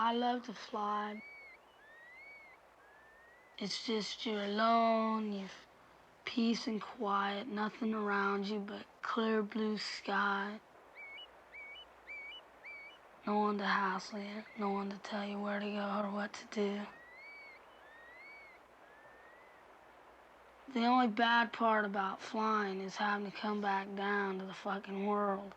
I love to fly. It's just you're alone, you've peace and quiet, nothing around you but clear blue sky. No one to hassle you, no one to tell you where to go or what to do. The only bad part about flying is having to come back down to the fucking world.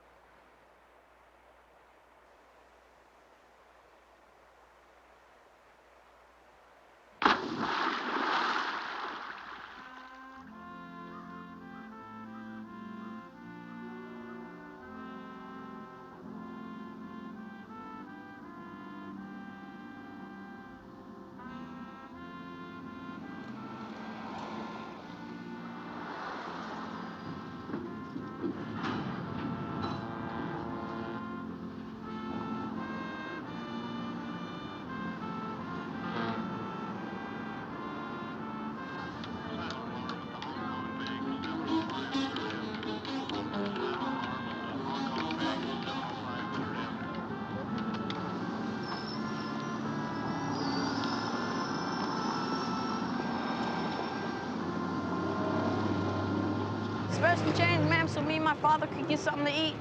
Spare some change, ma'am, so me and my father could get something to eat?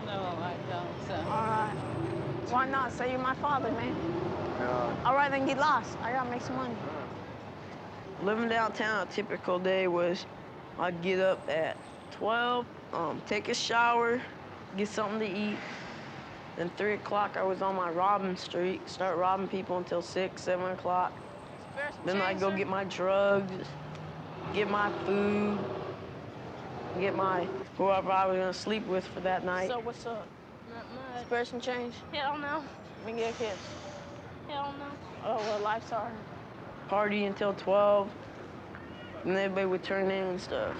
No, I don't, sir. All right. Why not? Say you're my father, man. All right, then get lost. I gotta make some money. Living downtown, a typical day was I'd get up at 12, take a shower, get something to eat. Then 3 o'clock, I was on my robbing streak, start robbing people until 6, 7 o'clock. Then I'd go get my drugs, get my food, get my whoever I was gonna sleep with for that night. So what's up? Not much. Spare some change? Hell no. Let me get a kiss. Hell no. Oh, well, life's hard. Party until 12, and everybody would turn in and stuff.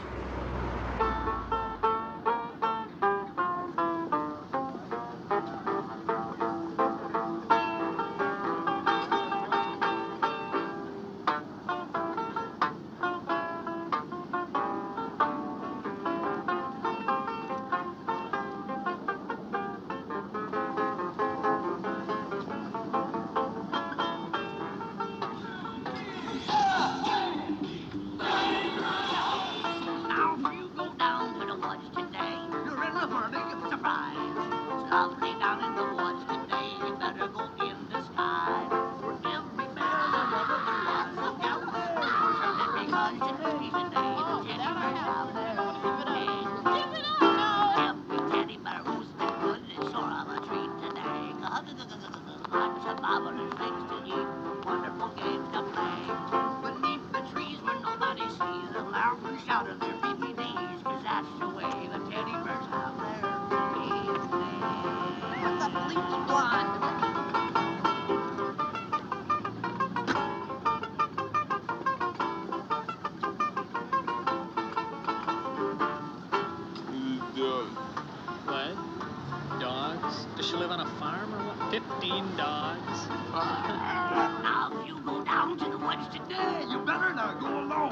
What? Dogs? Does she live on a farm or what? 15 dogs? Now, if you go down to the woods today, you better not go alone.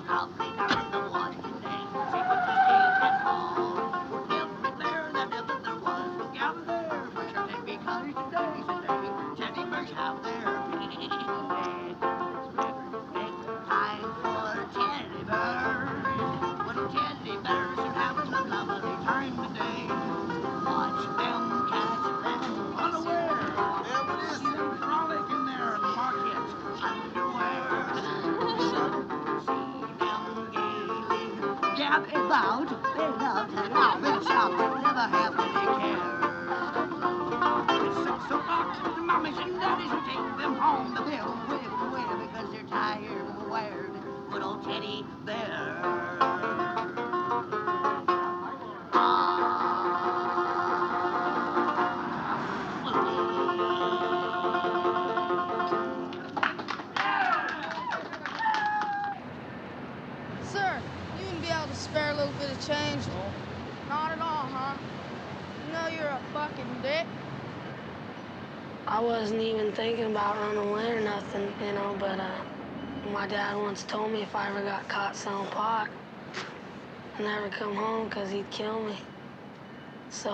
I'll be down in the woods today. See what you see at home. Every bear that ever there was will gather there. For surely because today's the day teddy bears have their time for teddy bears. When teddy bears are having a lovely time today. Watch them catch them unaware. See them frolic in there in the market underwear. See them gaily gab about. They love to laugh and shout, never have any care. It's 6 o'clock, the mommies and daddies will take them home. But they'll whip away because they're tired and wired. Good old teddy bear. Sir, you wouldn't be able to spare a little bit of change? Not at all, huh? You know you're a fucking dick. I wasn't even thinking about running away or nothing, you know, but my dad once told me if I ever got caught selling pot, I'd never come home because he'd kill me. So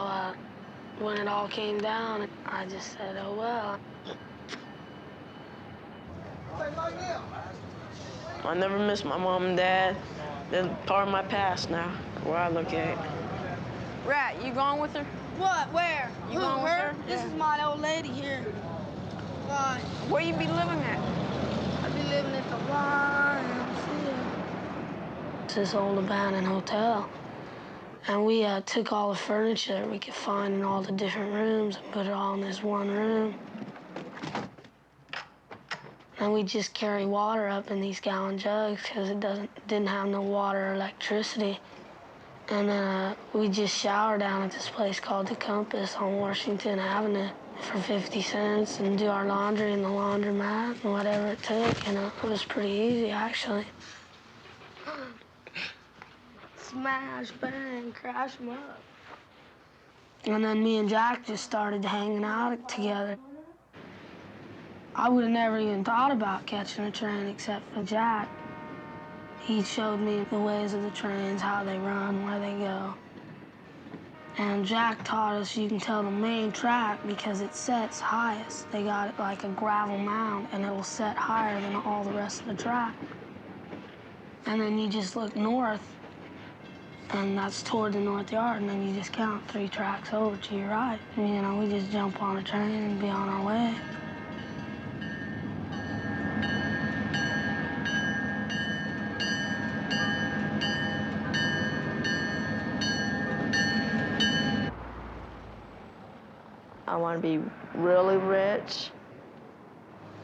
when it all came down, I just said, oh well. I never miss my mom and dad. They're part of my past now, where I look at it. Rat, you going with her? What? Where? You Who, going with her? her? This Yeah. is my old lady here. Why? Where you be living at? I be living at the YMCA. It's this old abandoned hotel. And we took all the furniture that we could find in all the different rooms and put it all in this one room. And we just carry water up in these gallon jugs because it didn't have no water or electricity. And then we just shower down at this place called the Compass on Washington Avenue for 50 cents and do our laundry in the laundromat and whatever it took. And it was pretty easy, actually. Smash, bang, crash 'em up. And then me and Jack just started hanging out together. I would have never even thought about catching a train except for Jack. He showed me the ways of the trains, how they run, where they go. And Jack taught us you can tell the main track because it sets highest. They got it like a gravel mound, and it will set higher than all the rest of the track. And then you just look north, and that's toward the north yard, and then you just count 3 tracks over to your right. And, you know, we just jump on a train and be on our way. I want to be really rich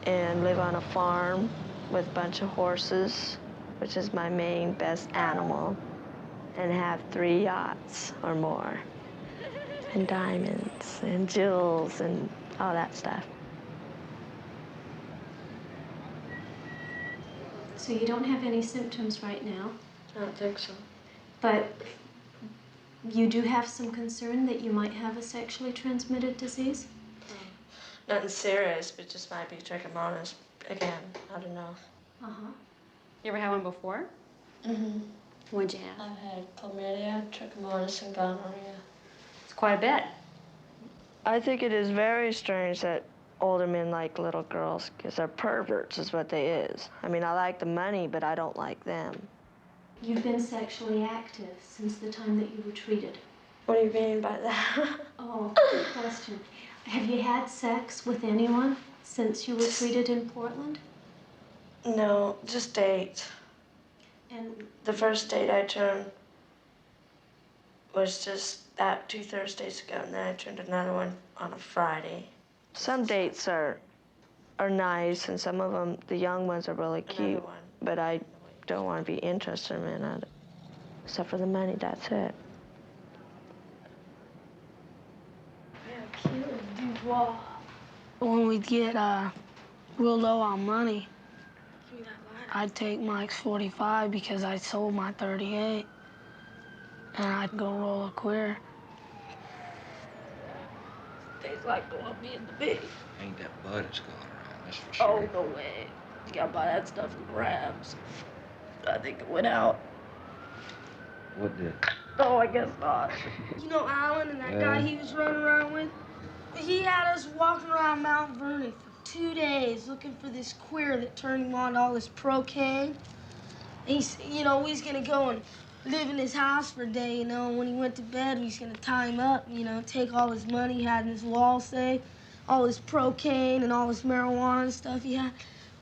and live on a farm with a bunch of horses, which is my main best animal, and have 3 yachts or more, and diamonds and jewels and all that stuff. So you don't have any symptoms right now, I don't think so. but you do have some concern that you might have a sexually transmitted disease? Nothing serious, but just might be trichomonas again. I don't know. Uh-huh. You ever had one before? Mm-hmm. What'd you have? I've had chlamydia, trichomonas, and gonorrhea. It's quite a bit. I think it is very strange that older men like little girls, because they're perverts is what they is. I mean, I like the money, but I don't like them. You've been sexually active since the time that you were treated. What do you mean by that? Oh, good question. Have you had sex with anyone since you were treated in Portland? No, just dates. And The first date I turned was just that 2 Thursdays ago, and then I turned another one on a Friday. Some dates are nice, and some of them, the young ones, are really cute. But I don't want to be interested in it. Except for the money, that's it. When we get real low on money, I'd take Mike's 45 because I sold my 38, and I'd go roll a queer. Tastes like going being the big. Ain't that bud that's going around, that's for sure. Oh, no way. You gotta buy that stuff in grams. I think it went out. What did? Oh, I guess not. You know Alan and that guy he was running around with? He had us walking around Mount Vernon for 2 days looking for this queer that turned him on to all this procaine. He's, you know, we was gonna go and live in his house for a day, you know, and when he went to bed, we was gonna tie him up, you know, take all his money he had in his wall safe, all his procaine and all his marijuana and stuff he had.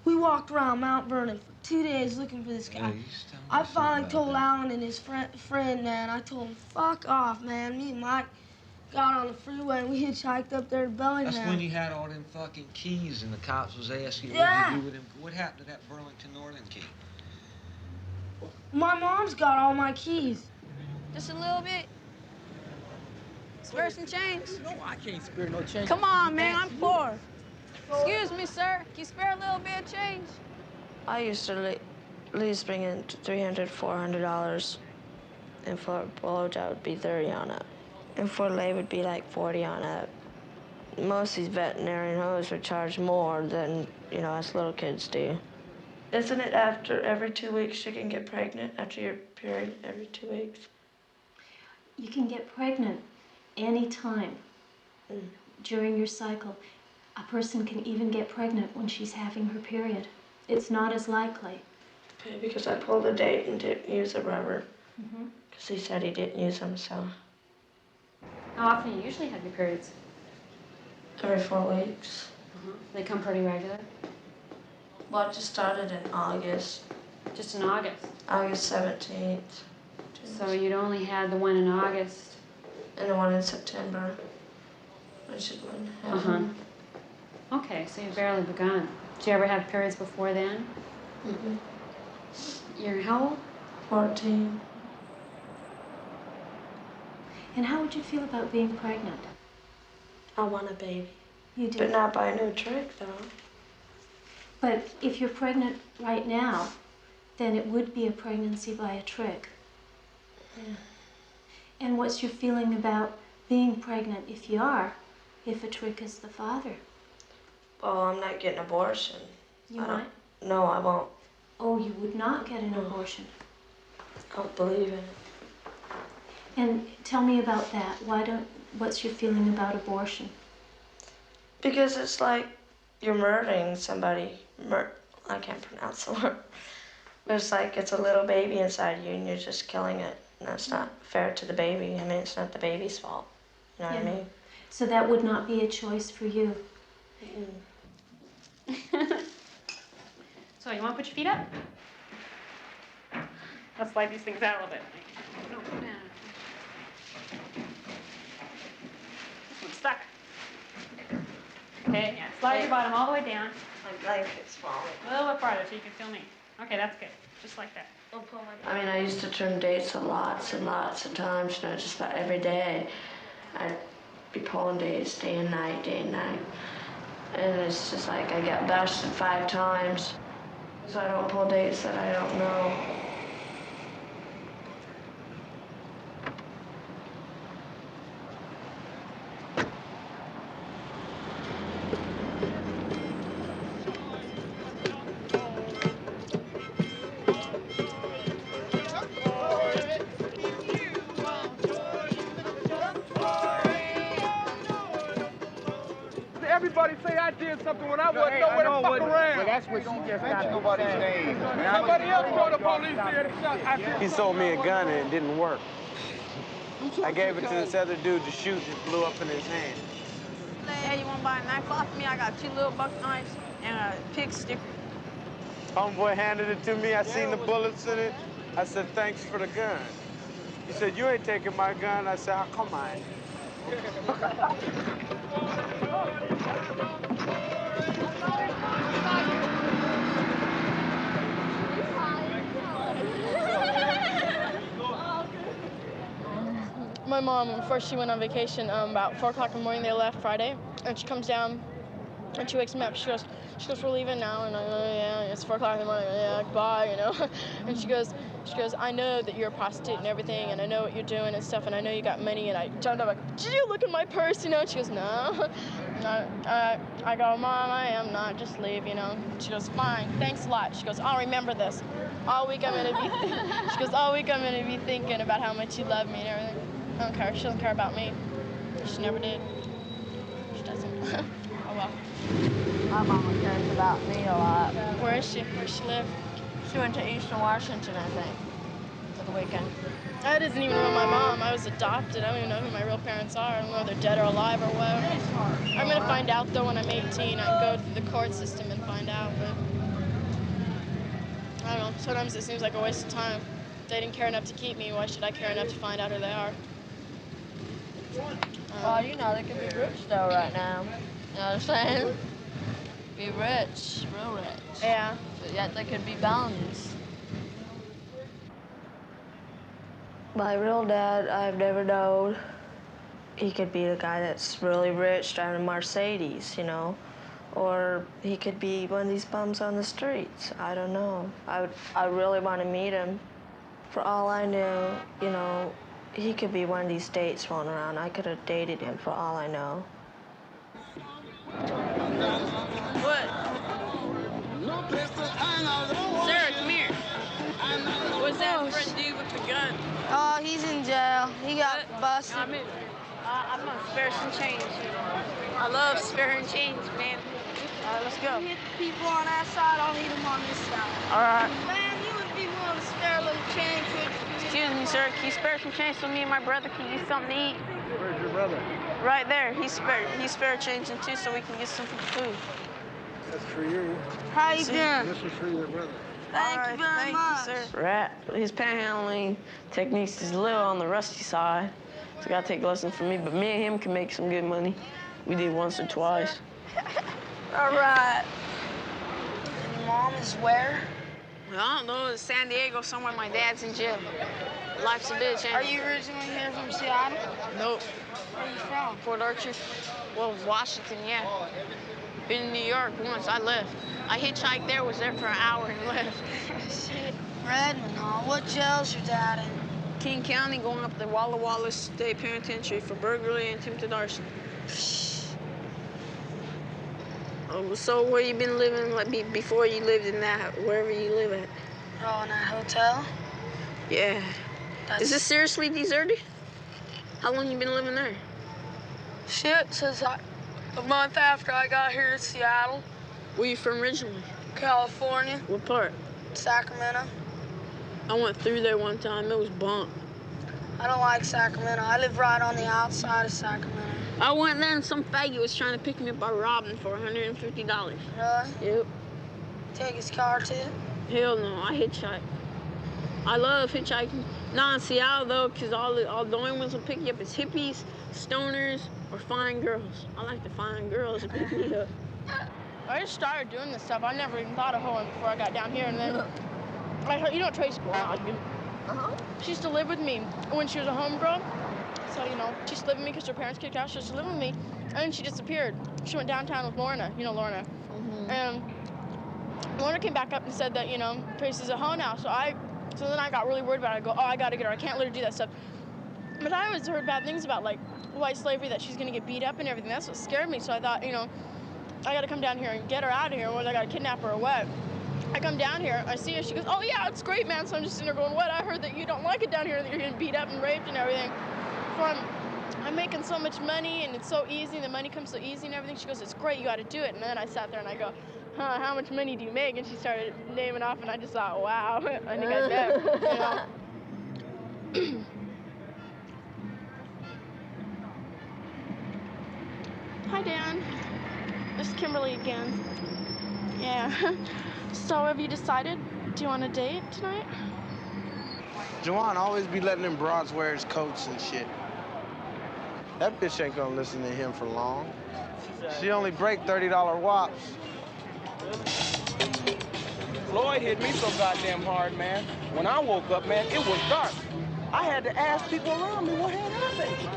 We walked around Mount Vernon for 2 days looking for this guy. I finally told Alan and his friend, man, I told him, fuck off, man. Me and Mike got on the freeway and we hitchhiked up there to Bellingham. That's when you had all them fucking keys and the cops was asking you Yeah. what you do with them. What happened to that Burlington Northern key? My mom's got all my keys. Just a little bit. Spare some change. No, I can't spare no change. Come on, man, I'm poor. Excuse me, sir. Can you spare a little bit of change? I used to at least bring in $300, $400, and for a blowjob would be 30 on it. And for lay would be like 40 on it. Most of these veterinarian hoes would charge more than, you know, us little kids do. Isn't it after every 2 weeks you can get pregnant after your period every 2 weeks? you can get pregnant anytime during your cycle. A person can even get pregnant when she's having her period. It's not as likely. Okay, because I pulled a date and didn't use a rubber. Because he said he didn't use them, so. How often do you usually have your periods? Every 4 weeks. They come pretty regular? Well, it just started in August. Just in August? August 17th. So you'd only had the one in August? And the one in September. I should have them. Okay, so you've barely begun. Did you ever have periods before then? You're how old? 14. And how would you feel about being pregnant? I want a baby. You do? But not by a new trick, though. But if you're pregnant right now, then it would be a pregnancy by a trick. Yeah. And what's your feeling about being pregnant if you are, if a trick is the father? Well, I'm not getting an abortion. You might? No, I won't. Oh, you would not get an abortion? I don't believe in it. And tell me about that. What's your feeling about abortion? Because it's like you're murdering somebody. I can't pronounce the word. But it's like it's a little baby inside you and you're just killing it. And that's not fair to the baby. I mean, it's not the baby's fault. You know what I mean? So that would not be a choice for you? So you want to put your feet up? Let's slide these things out a little bit. No, put down. This one's stuck. Okay, yeah, slide your bottom all the way down. My blanket's falling. A little bit farther so you can feel me. Okay, that's good. Just like that. I mean, I used to trim dates lots and lots of times, you know, just about every day. I'd be pulling dates day and night, day and night. And it's just like I get busted 5 times. So I don't pull dates that I don't know. Everybody say I did something when I wasn't nowhere to fuck around. Well, that's what she just got nobody's name. Somebody else told the police there and shot. He sold me a gun and it didn't work. I gave it to this other dude to shoot and it blew up in his hand. Hey, you want to buy a knife off me? I got 2 little buck knives and a pig sticker. Homeboy handed it to me. I seen the bullets in it. I said, thanks for the gun. He said, you ain't taking my gun. I said, oh, come on. My mom, first she went on vacation about 4 o'clock in the morning. They left Friday, and she comes down and she wakes me up. She goes, we're leaving now, and I go, yeah, it's 4 o'clock in the morning. Yeah, bye, you know. And she goes, I know that you're a prostitute and everything, and I know what you're doing and stuff, and I know you got money. And I jumped up like, did you look in my purse, you know? And she goes, no. I go, Mom, I am not. Just leave, you know. She goes, fine, thanks a lot. She goes, I'll remember this. All week I'm gonna be. She goes, all week I'm gonna be thinking about how much you love me and everything. I don't care. She doesn't care about me. She never did. She doesn't. Oh well. My mama cares about me a lot. Where is she? Where does she live? She went to Eastern Washington, I think, for the weekend. I didn't even know my mom. I was adopted. I don't even know who my real parents are. I don't know if they're dead or alive or whatever. I'm gonna find out though when I'm 18. I can go through the court system and find out, but I don't know. Sometimes it seems like a waste of time. If they didn't care enough to keep me, why should I care enough to find out who they are? Well, you know, they could be rich though right now. You know what I'm saying? Be rich, real rich. Yeah. But yet they could be bums. My real dad, I've never known. He could be the guy that's really rich driving a Mercedes, you know, or he could be one of these bums on the streets. I don't know. I really want to meet him. For all I knew, you know, he could be one of these dates rolling around. I could have dated him for all I know. What? Sarah, come here. What's that friend dude with the gun? Oh, he's in jail. He got busted. I'm gonna spare some change. I love sparing change, man. All right, let's go. Hit the people on that side, I'll hit them on this side. All right. Man, you able to spare a little change with you? Excuse me, sir. Can you spare some change so me and my brother can get something to eat? Where's your brother? Right there. He's spare changing too, so we can get some food. That's for you. How you doing? This is for your brother. Thank you very much. You, sir. Rat. His panhandling techniques is a little on the rusty side. So gotta take lessons from me, but me and him can make some good money. We did once or twice. All right. And your mom is where? Well, I don't know. It's San Diego, somewhere. My dad's in jail. Life's a bitch, ain't Are it? you originally here from Seattle? Nope. Where are you from? Fort Archer. Well, Washington, yeah. Been in New York once. I left. I hitchhiked there, was there for an hour and left. Shit. Redmond, huh? What jail's your dad in? King County, going up the Walla Walla State Penitentiary for burglary and attempted arson. So where you been living like before you lived in that, wherever you live at? Oh, in that hotel? Yeah. Is this seriously deserted? How long you been living there? Shit, since a month after I got here to Seattle. Where you from originally? California. What part? Sacramento. I went through there one time. It was bunk. I don't like Sacramento. I live right on the outside of Sacramento. I went there and some faggot was trying to pick me up by robbing for $150. Really? Yep. Take his car too? Hell no, I hitchhike. I love hitchhiking. Not in Seattle though, because all the only ones will pick you up is hippies, stoners, or fine girls. I like the fine girls that pick me up. I just started doing this stuff. I never even thought of hoeing before I got down here, and then I heard, you know, Tracy. She used to live with me when she was a homegirl. So, you know, she used to live with me because her parents kicked her out. She used to live with me, and then she disappeared. She went downtown with Lorna. You know Lorna. And Lorna came back up and said that, you know, Tracy's a hoe now. So then I got really worried about it. I go, oh, I got to get her. I can't let her do that stuff. But I always heard bad things about, like, white slavery, that she's going to get beat up and everything. That's what scared me. So I thought, you know, I got to come down here and get her out of here, or I got to kidnap her or what. I come down here, I see her, she goes, oh yeah, it's great, man. So I'm just sitting there going, what? I heard that you don't like it down here, that you're getting beat up and raped and everything. So I'm making so much money, and it's so easy, the money comes so easy and everything. She goes, it's great, you got to do it. And then I sat there and I go, huh, how much money do you make? And she started naming off, and I just thought, wow, I think I bet, you know. Hi, Dan. This is Kimberly again. Yeah. So have you decided? Do you want a date tonight? Juwan always be letting them broads wear his coats and shit. That bitch ain't gonna listen to him for long. She only break $30 wops. Floyd hit me so goddamn hard, man. When I woke up, man, it was dark. I had to ask people around me what had happened.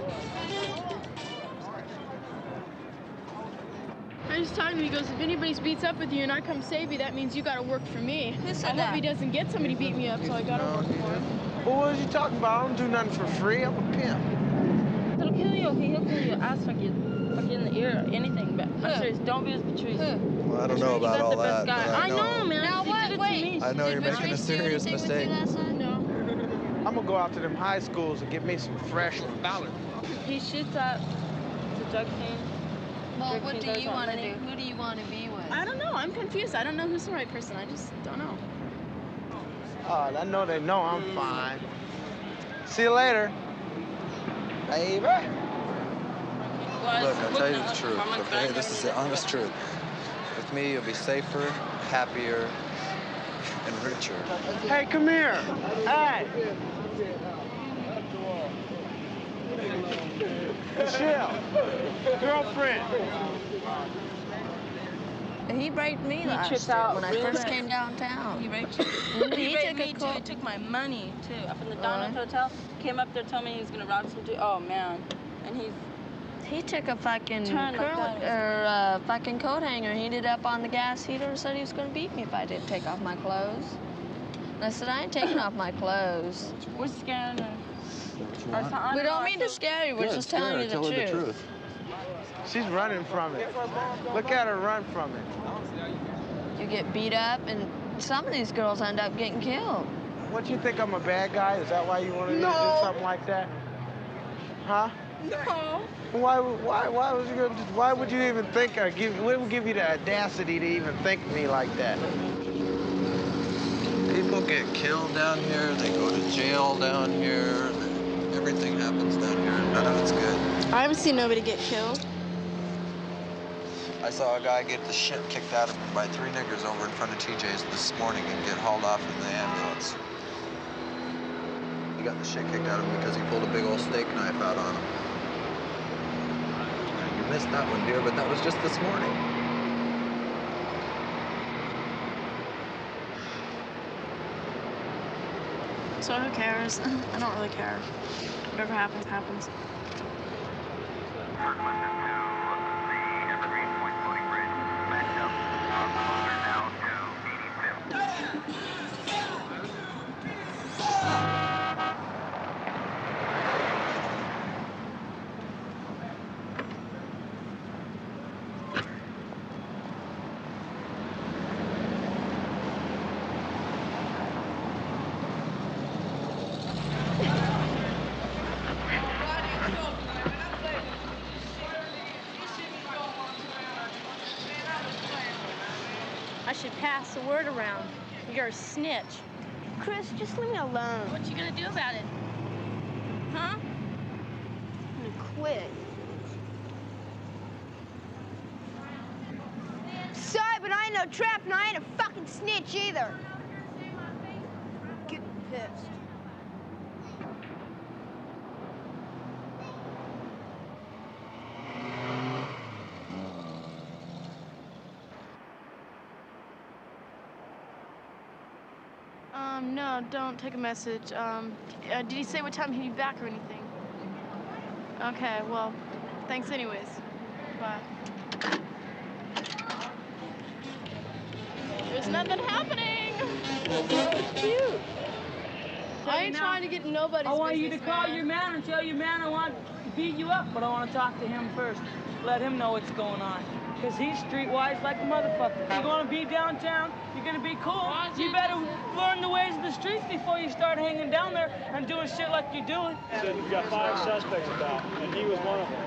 I was talking to him, he goes, if anybody beats up with you and I come save you, that means you gotta work for me. Who said I that? hope he doesn't get somebody beat me up, so I gotta work for him. Well, what was you talking about? I don't do nothing for free. I'm a pimp. He'll kill you, okay? He'll kill your ass, fuck you in the ear, or anything. But I'm serious, don't be as Patrice. Well, I don't know about all that. But I know, man. Now He did it to me. I know you're making a serious mistake. No. I'm gonna go out to them high schools and get me some fresh ballot. He shoots at the drug scene. Well, what do you want to do? Who do you want to be with? I don't know. I'm confused. I don't know who's the right person. I just don't know. Oh, I know they know I'm fine. See you later, baby. Look, I'll tell you the truth, okay? This is the honest truth. With me, you'll be safer, happier, and richer. Hey, come here. Hey. Michelle, girlfriend. He raped me last tripped year out when I real first bad. came downtown. He raped you? He raped me too. He took my money too. Up in the Donald Hotel. Came up there, told me he was gonna rob some dude. Oh man, and he took a fucking Turned like that. fucking coat hanger, heated up on the gas heater, and said he was gonna beat me if I didn't take off my clothes. And I said, I ain't taking off my clothes. We're scaring her. We don't mean to scare you. We're just telling you the truth. She's running from it. Look at her run from it. You get beat up, and some of these girls end up getting killed. What, you think I'm a bad guy? Is that why you wanted me to do something like that? Huh? No. Why would you even think, or what would give you the audacity to even think of me like that? People get killed down here. They go to jail down here. Everything happens down here. None of it's good. I haven't seen nobody get killed. I saw a guy get the shit kicked out of him by 3 niggers over in front of TJ's this morning and get hauled off in the ambulance. He got the shit kicked out of him because he pulled a big old steak knife out on him. You missed that one, dear, but that was just this morning. So who cares? I don't really care. Whatever happens, happens. I should pass the word around. You're a snitch. Chris, just leave me alone. What you gonna do about it? Huh? I'm gonna quit. Sorry, but I ain't no trap and I ain't a fucking snitch either. Getting pissed. No, don't take a message. Did he say what time he'd be back or anything? Okay, well, thanks anyways. Bye. There's nothing happening! Cute. I ain't trying to get in nobody's business, I want you to call your man and tell your man I want to beat you up, but I want to talk to him first. Let him know what's going on. Because he's streetwise like a motherfucker. You're going to be downtown, you're going to be cool. You better learn the ways of the streets before you start hanging down there and doing shit like you're doing. So you've got 5 suspects about, and he was one of them.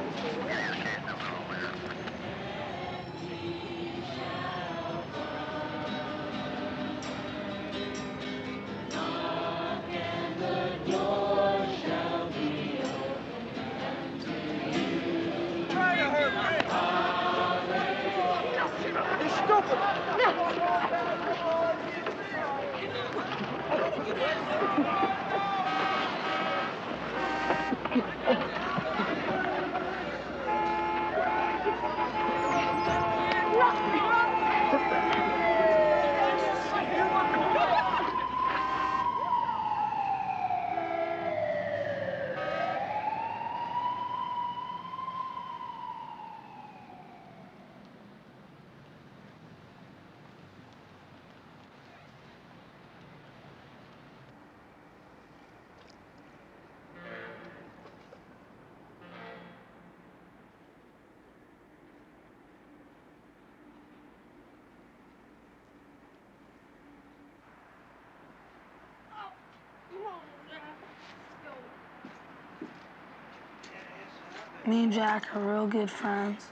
Me and Jack are real good friends.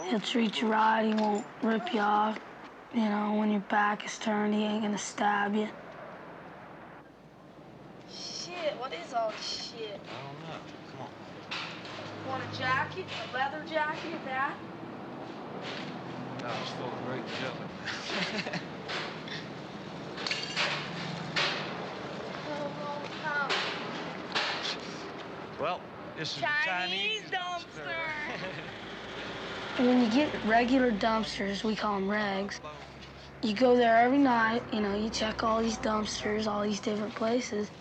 He'll treat you right, he won't rip you off. You know, when your back is turned, he ain't gonna stab you. Shit, what is all this shit? I don't know. Come on. Want a jacket? A leather jacket at that? That was full of great jelly. Well, this is Chinese dumpster. When you get regular dumpsters, we call them regs, you go there every night, you know, you check all these dumpsters, all these different places,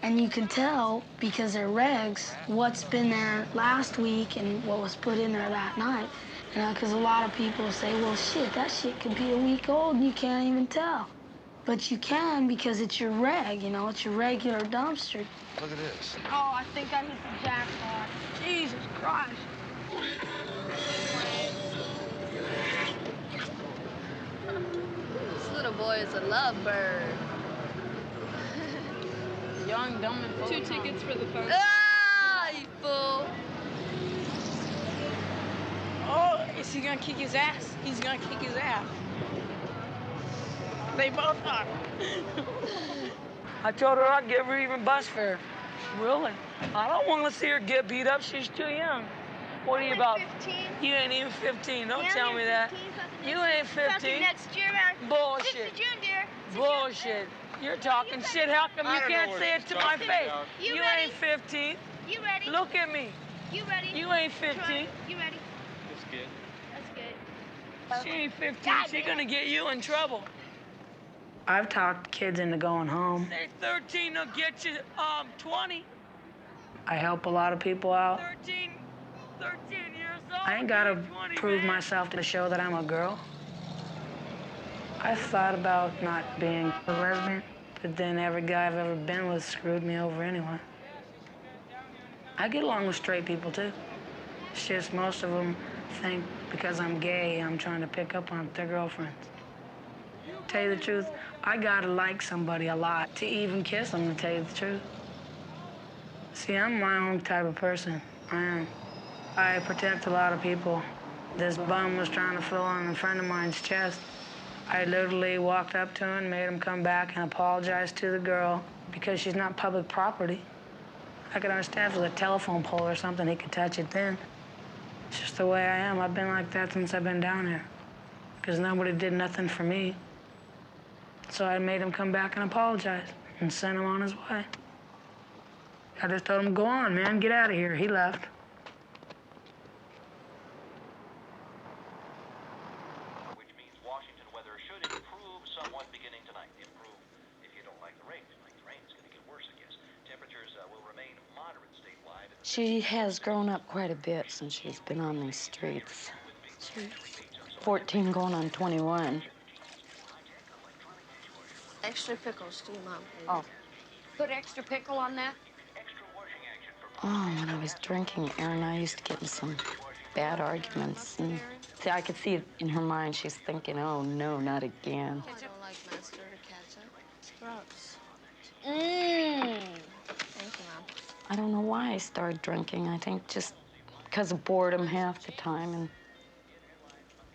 and you can tell, because they're regs, what's been there last week and what was put in there that night. You know, because a lot of people say, well, shit, that shit could be a week old and you can't even tell. But you can because it's your reg, you know, it's your regular dumpster. Look at this. Oh, I think I hit the jackpot. Jesus Christ. This little boy is a lovebird. Young, dumb, and full. 2 tickets for the phone. Ah, you fool. Oh, is he gonna kick his ass? He's gonna kick his ass. They both are. I told her I'd give her even bus fare. Really? I don't want to see her get beat up. She's too young. What are you about? 15. You ain't even 15. Don't Yeah, tell me that. 15, You ain't 15. Next year around Bullshit. 6th of June, dear. Bullshit. You're talking shit. How come you can't say it to my face? You ain't 15. You ready? Look at me. You ready? You ain't 15. You ready? That's good. That's good. She ain't 15. She's gonna get you in trouble. I've talked kids into going home. Say 13 will get you 20. I help a lot of people out. 13 years old. I ain't gotta prove myself to show that I'm a girl. I thought about not being a lesbian, but then every guy I've ever been with screwed me over anyway. I get along with straight people too. It's just most of them think because I'm gay, I'm trying to pick up on their girlfriends. Tell you the truth, I gotta like somebody a lot to even kiss them, to tell you the truth. See, I'm my own type of person. I am. I protect a lot of people. This bum was trying to fill on a friend of mine's chest. I literally walked up to him, made him come back and apologize to the girl because she's not public property. I could understand if it was a telephone pole or something, he could touch it then. It's just the way I am. I've been like that since I've been down here because nobody did nothing for me. So I made him come back and apologize and sent him on his way. I just told him, go on, man, get out of here. He left. Which means Washington weather should improve somewhat beginning tonight. Improve if you don't like the rain. If you like the rain, it's going to get worse, I guess. Temperatures will remain moderate statewide. She has grown up quite a bit since she's been on these streets. She's 14 going on 21. Extra pickles, do you, Mom? Oh. Put extra pickle on that? Oh, when I was drinking, Erin and I used to get in some bad arguments. And see, I could see it in her mind. She's thinking, oh, no, not again. I don't like mustard or ketchup. It's gross. Mmm. Thank you, Mom. I don't know why I started drinking. I think just because of boredom half the time, and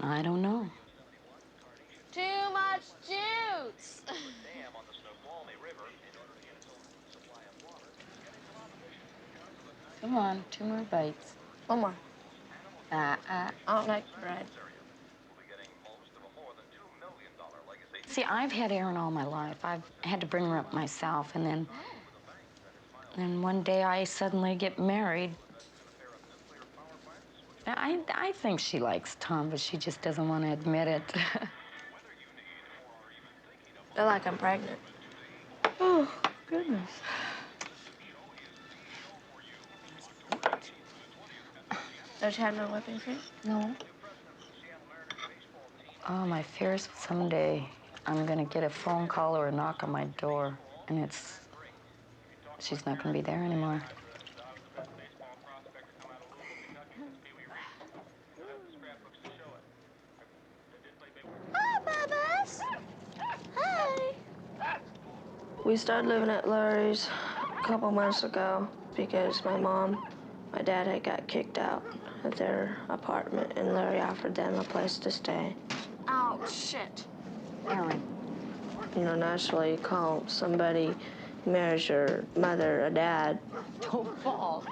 I don't know. Too much juice. Come on, 2 more bites. One more. I don't like bread. See, I've had Erin all my life. I've had to bring her up myself, and then one day I suddenly get married. I think she likes Tom, but she just doesn't want to admit it. I feel like I'm pregnant. Oh, goodness. Don't you have no whipping cream? No. Oh, my fear is someday I'm gonna get a phone call or a knock on my door, and she's not gonna be there anymore. Hi, Bubba's. Hi. We started living at Larry's a couple months ago because my dad had got kicked out of their apartment, and Larry offered them a place to stay. Oh, shit. Erin. You know, naturally, you call somebody who marries your mother a dad. Don't fall.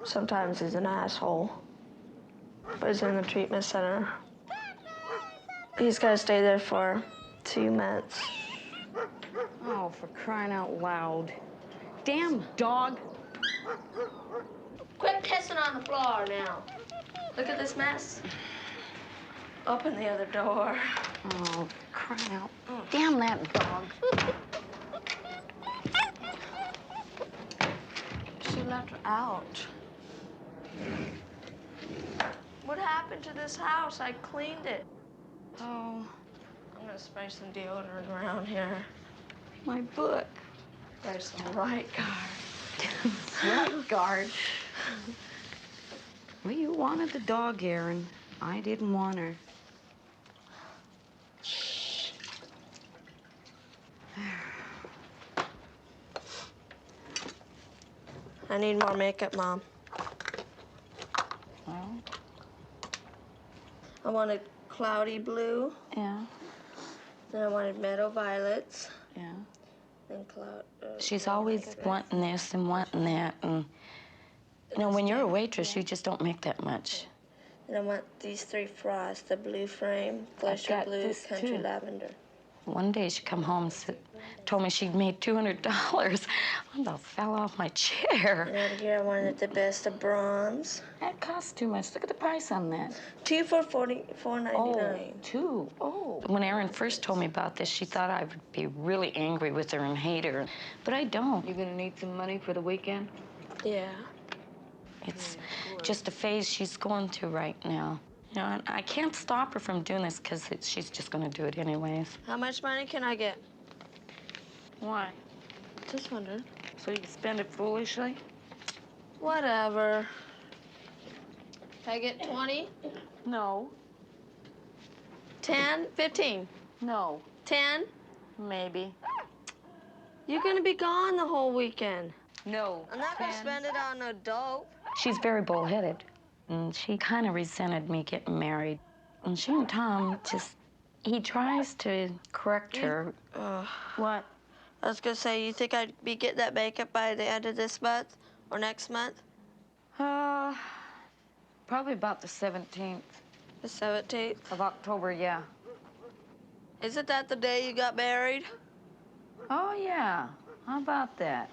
Sometimes he's an asshole, but he's in the treatment center. He's got to stay there for 2 months. Oh, for crying out loud. Damn dog. Quit pissing on the floor now. Look at this mess. Open the other door. Oh, crying out. Damn that dog. She left her out. What happened to this house? I cleaned it. Oh, I'm gonna spray some deodorant around here. My book. There's some right guard. Right guard. Well, you wanted the dog, Erin. I didn't want her. I need more makeup, Mom. Well? I want a cloudy blue. Yeah. Then I wanted meadow violets. Yeah. Then cloud. She's always wanting this and wanting that, and you know, when you're a waitress, you just don't make that much. And I want these 3 frosts, the blue frame, glacier blue, country lavender. One day she come home and told me she'd made $200. I about fell off my chair. And over here I wanted the best of bronze. That costs too much. Look at the price on that. 2 for $44.99. Oh, 2. Oh. When Erin first told me about this, she thought I would be really angry with her and hate her, but I don't. You're gonna need some money for the weekend? Yeah. It's just a phase she's going through right now. You know, and I can't stop her from doing this because she's just going to do it anyways. How much money can I get? Why? Just wondering. So you can spend it foolishly? Whatever. Can I get 20? No. 10? 15? No. 10? Maybe. You're gonna be gone the whole weekend. No. I'm not gonna spend it on no dope. She's very bullheaded. And she kind of resented me getting married. And she and Tom he tries to correct her. What? I was gonna say, you think I'd be getting that makeup by the end of this month or next month? Probably about the 17th. The 17th? Of October, yeah. Isn't that the day you got married? Oh, yeah. How about that?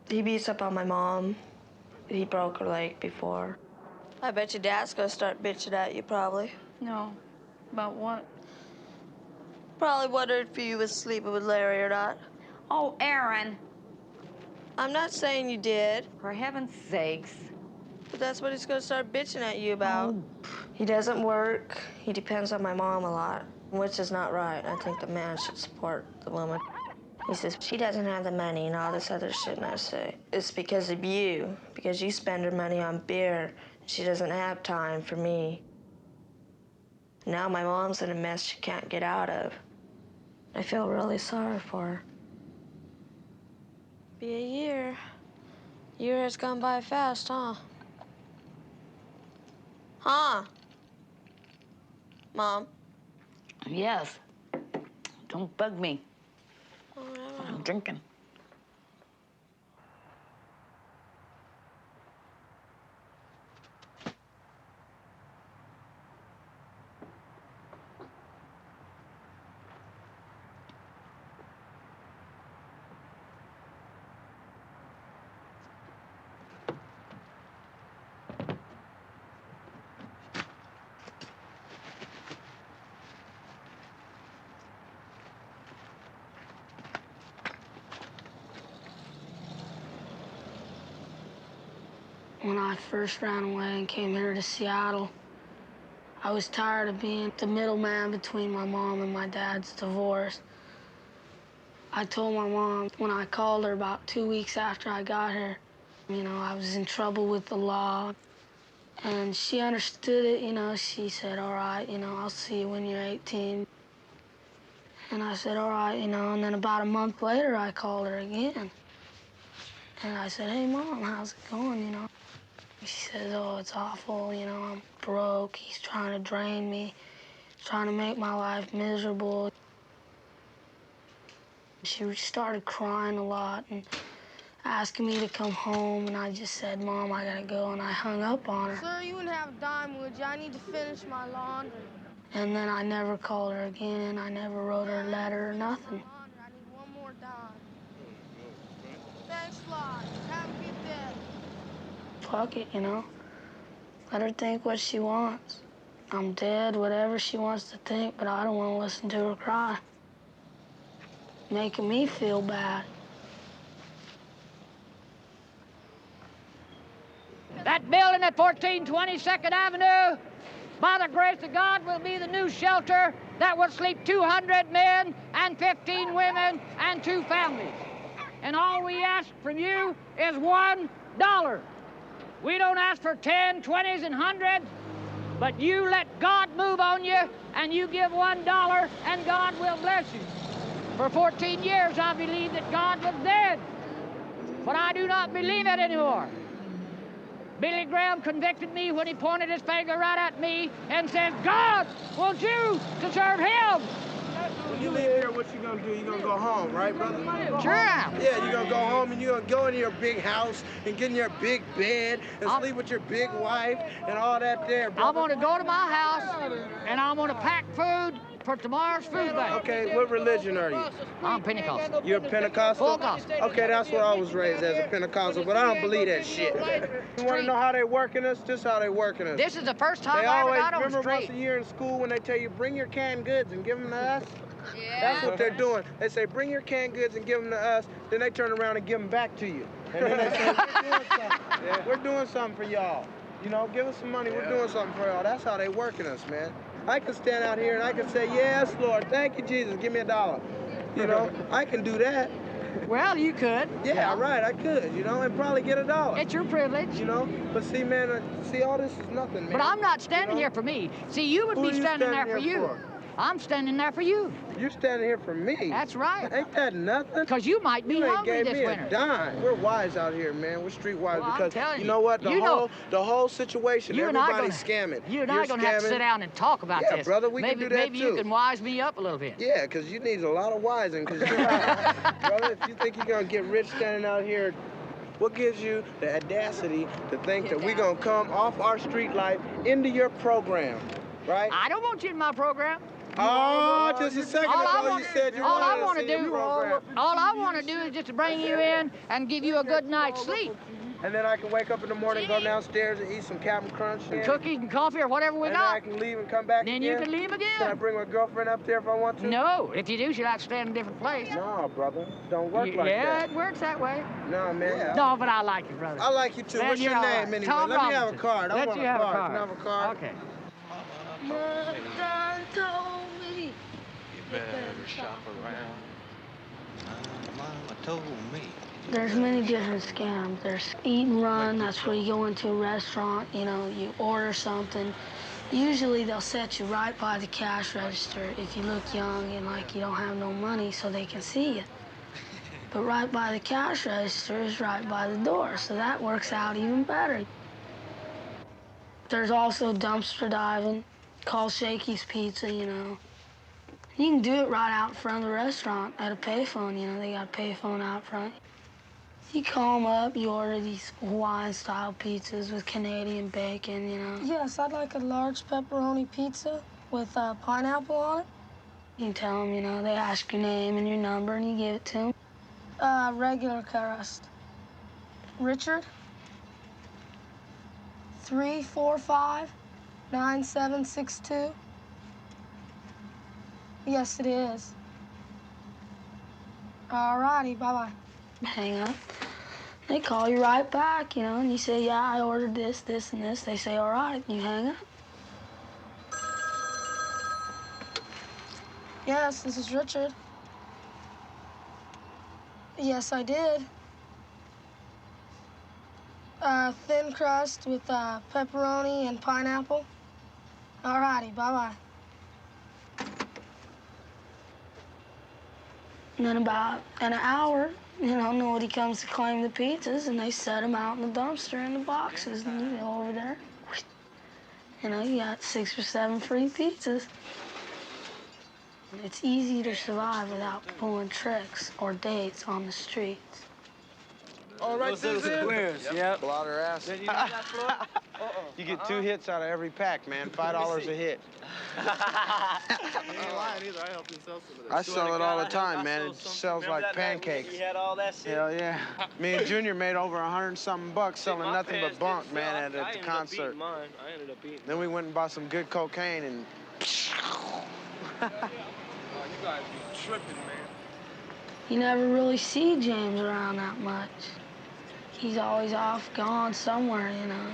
He beats up on my mom. He broke her leg before. I bet your dad's gonna start bitching at you, probably. No. About what? Probably wondered if you was sleeping with Larry or not. Oh, Erin. I'm not saying you did. For heaven's sakes. But that's what he's gonna start bitching at you about. He doesn't work. He depends on my mom a lot, which is not right. I think the man should support the woman. He says, she doesn't have the money and all this other shit, and I say, it's because of you, because you spend her money on beer. She doesn't have time for me. Now my mom's in a mess she can't get out of. I feel really sorry for her. Be a year. Year has gone by fast, huh? Huh? Mom? Yes. Don't bug me. I'm drinking. When I first ran away and came here to Seattle, I was tired of being the middleman between my mom and my dad's divorce. I told my mom when I called her about 2 weeks after I got here, you know, I was in trouble with the law. And she understood it, you know. She said, all right, you know, I'll see you when you're 18. And I said, all right, you know, and then about a month later, I called her again. And I said, hey, Mom, how's it going, you know? She says, oh, it's awful, you know, I'm broke. He's trying to drain me. He's trying to make my life miserable. She started crying a lot and asking me to come home, and I just said, Mom, I gotta go, and I hung up on her. Sir, you wouldn't have a dime, would you? I need to finish my laundry. And then I never called her again. I never wrote her a letter or nothing. I need one more dime. Thanks a lot. Have a good day. Fuck it, you know. Let her think what she wants. I'm dead, whatever she wants to think, but I don't want to listen to her cry. Making me feel bad. That building at 1420 2nd Avenue, by the grace of God, will be the new shelter that will sleep 200 men and 15 women and 2 families. And all we ask from you is $1. We don't ask for 10, 20s, and 100s, but you let God move on you, and you give $1, and God will bless you. For 14 years, I believed that God was dead, but I do not believe it anymore. Billy Graham convicted me when he pointed his finger right at me and said, God wants you to serve him. When you leave here, what you gonna do? You gonna go home, right, brother? Sure. Yeah, you gonna go home and you gonna go into your big house and get in your big bed and sleep with your big wife and all that there, brother. I'm gonna go to my house and I'm gonna pack food for tomorrow's food bank. Okay, what religion are you? I'm Pentecostal. You're Pentecostal? Full gospel. Okay, that's what I was raised as, a Pentecostal, but I don't believe that shit. You wanna know how they working us? This how they working us. This is the first time They I ever always, got on the remember street. once a year in school when they tell you, bring your canned goods and give them to us? Yeah. That's what they're doing. They say, bring your canned goods and give them to us. Then they turn around and give them back to you. And then they say, we're doing something. We're doing something for y'all. You know, give us some money. We're doing something for y'all. That's how they working us, man. I can stand out here and I can say, yes, Lord, thank you, Jesus. Give me $1. You know, I can do that. Well, you could. Yeah, right, I could, you know, and probably get $1. It's your privilege. You know, but see, man, see, all this is nothing, man. But I'm not standing here for me. See, you would be standing there for you. I'm standing there for you. You're standing here for me. That's right. Ain't that nothing? Because you might be hungry this winter. You dime. We're wise out here, man. We're streetwise Well, because I'm you know what? The whole situation. You Everybody's scamming. You and I are gonna have to sit down and talk about this. Yeah, brother, we can do that maybe too. you can wise me up a little bit. Yeah, because you need a lot of wising. Because brother, if you think you're gonna get rich standing out here. What gives you the audacity to think that we're gonna come off our street life into your program, right? I don't want you in my program. Oh, just a second ago you said you wanted us in your program. All I want to do is just to bring you in and give you a good night's sleep. And then I can wake up in the morning, go downstairs and eat some Captain Crunch. And cookies and coffee or whatever we got. And then I can leave and come back then again. You can leave again. Can I bring my girlfriend up there if I want to? No, if you do, she'll have to stay in a different place. No, brother. Don't work like that. Yeah, it works that way. No, man. No, but I like you, brother. I like you too. What's your name anyway? Tom Let me have a Robinson. card. I Let want you a have card. a card. Can I have a card? Okay. Mother told me. You better shop around. Mama told me. There's many different scams. There's eat and run. That's where you go into a restaurant, you know, you order something. Usually they'll set you right by the cash register if you look young and like you don't have no money so they can see you. But right by the cash register is right by the door, so that works out even better. There's also dumpster diving, call Shakey's Pizza, you know. You can do it right out in front of the restaurant at a payphone, you know, they got a payphone out front. You call them up, you order these Hawaiian-style pizzas with Canadian bacon, you know. Yes, I'd like a large pepperoni pizza with pineapple on it. You can tell them, you know, they ask your name and your number, and you give it to them. Regular crust. Richard? 345-9762. Yes, it is. All righty, bye-bye. Hang up. They call you right back, you know, and you say, yeah, I ordered this, this, and this. They say, all right, and you hang up. Yes, this is Richard. Yes, I did. Thin crust with pepperoni and pineapple. All righty, bye-bye. And then about an hour, you know, nobody comes to claim the pizzas, and they set them out in the dumpster in the boxes, and you go over there. You know, you got 6 or 7 free pizzas. It's easy to survive without pulling tricks or dates on the streets. All right, Susan. Clears, yep. Blotter ass. You get 2 hits out of every pack, man. $5 a hit. I sell it all the time, man. It sells like pancakes. You had all that shit? Hell yeah. Me and Junior made over $100-something bucks selling nothing but bunk, man, at the concert. I ended up eating. Then we went and bought some good cocaine and. Oh, you guys be tripping, man. You never really see James around that much. He's always off, gone somewhere, you know.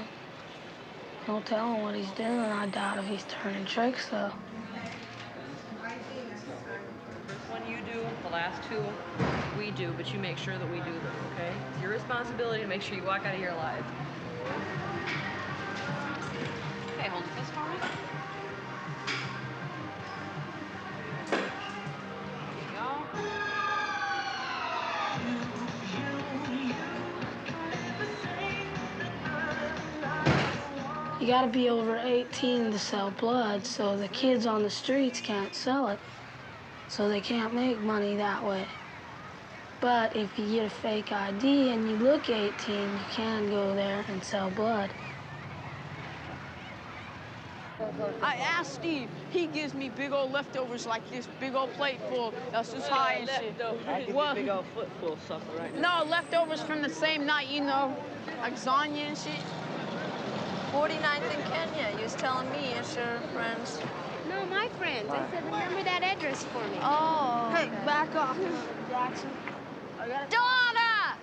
Don't tell him what he's doing. I doubt if he's turning tricks, though. When you do, the last 2, we do, but you make sure that we do them, okay? It's your responsibility to make sure you walk out of here alive. Okay, hold the fist for me. There you go. You gotta be over 18 to sell blood, so the kids on the streets can't sell it. So they can't make money that way. But if you get a fake ID and you look 18, you can go there and sell blood. I asked Steve. He gives me big old leftovers like this big old plate full of Sous and shit. I give you a big old foot full of supper right now. No, leftovers from the same night, you know, like lasagna and shit. 49th in Kenya. You was telling me it's your friends. No, my friends. I said, remember that address for me. Oh. Hey, back off, Jackson. Donna!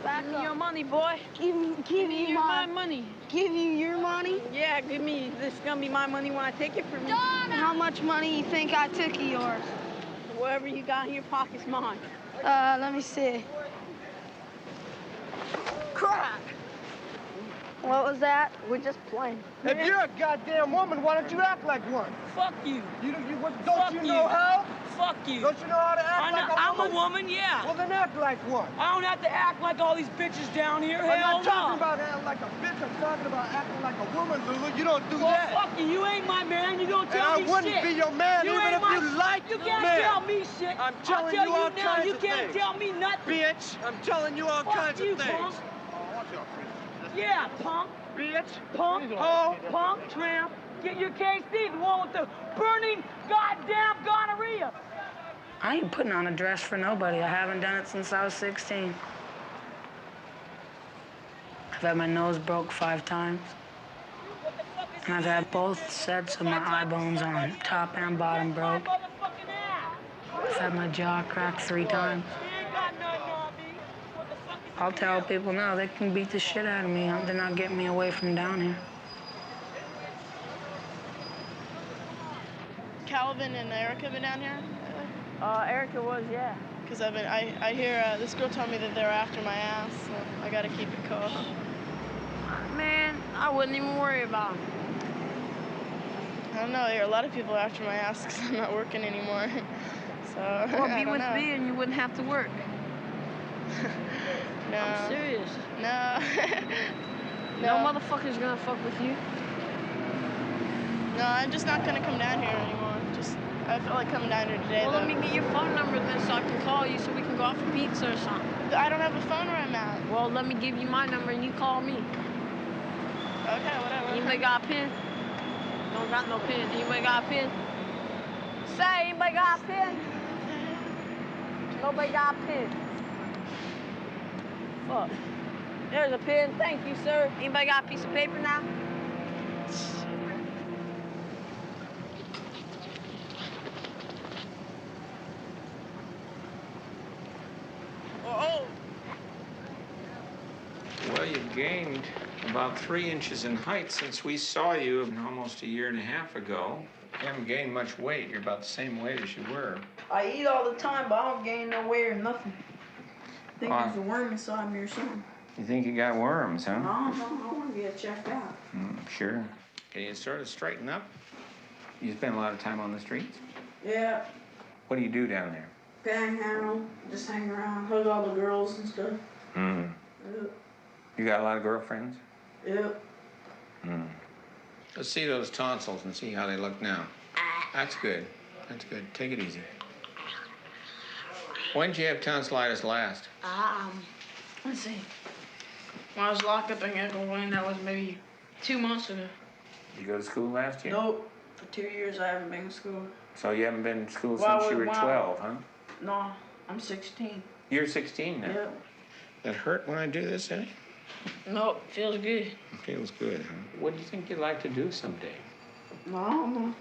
Give me your money, boy. Give me my money. Give you your money? Yeah, give me. This is gonna be my money when I take it from you. Donna! How much money you think I took of yours? Whatever you got in your pocket's mine. Let me see. Crap! What was that? We're just playing. If you're a goddamn woman, why don't you act like one? Fuck you. Don't you know how? Fuck you. Don't you know how to act like a woman? I'm a woman, yeah. Well, then act like one. I don't have to act like all these bitches down here. I'm Hell not talking no. about acting like a bitch. I'm talking about acting like a woman, Lulu. You don't do Well, that. fuck you. You ain't my man. You don't tell me And I wouldn't shit. be your man You even ain't if my... you liked You me. can't tell me shit. I'm telling I'll you tell all you now. kinds You of can't things. tell me nothing. Bitch, I'm telling you all kinds you, of things. Punk. Yeah, punk. Bitch. Punk. Ho. Punk. Tramp. Get your KC, the one with the burning goddamn gonorrhea. I ain't putting on a dress for nobody. I haven't done it since I was 16. I've had my nose broke 5 times. And I've had both sets of my eye bones on top and bottom broke. I've had my jaw cracked 3 times. I'll tell people now, they can beat the shit out of me. They're not getting me away from down here. Calvin and Erica been down here? Erica was, yeah. Because I hear this girl told me that they're after my ass, so I gotta keep it cool. Man, I wouldn't even worry about them. I don't know, I hear a lot of people after my ass because I'm not working anymore. So, Well, I be don't with know. me and you wouldn't have to work. No. I'm serious. No. No motherfucker's gonna fuck with you. No, I'm just not gonna come down here anymore. I feel like coming down here today. Well, let me get your phone number then so I can call you so we can go out for pizza or something. I don't have a phone where I'm at. Well, let me give you my number and you call me. Okay, whatever. Anybody got a pen? Don't got no pen. Anybody got a pen? Say, anybody got a pen? Nobody got a pen. Fuck. There's a pen. Thank you, sir. Anybody got a piece of paper now? Well, you've gained about 3 inches in height since we saw you almost a year and a half ago. You haven't gained much weight. You're about the same weight as you were. I eat all the time, but I don't gain no weight or nothing. I think there's a worm inside me or something. You think you got worms, huh? I don't know. I want to get checked out. Sure. Can you sort of straighten up? You spend a lot of time on the streets? Yeah, What do you do down there? panhandle, just hang around, hug all the girls and stuff. Yep. You got a lot of girlfriends? Yep. Let's see those tonsils and see how they look now. That's good. That's good. Take it easy. When did you have tonsillitis last? Let's see. When I was locked up in Echo Wayne, that was maybe 2 months ago. Did you go to school last year? Nope. For 2 years, I haven't been to school. So you haven't been to school Well, since you were wow. 12, huh? No, I'm 16. You're 16 now? Yep. That hurt when I do this, eh? Nope, feels good. It feels good, huh? What do you think you'd like to do someday? No, I don't know.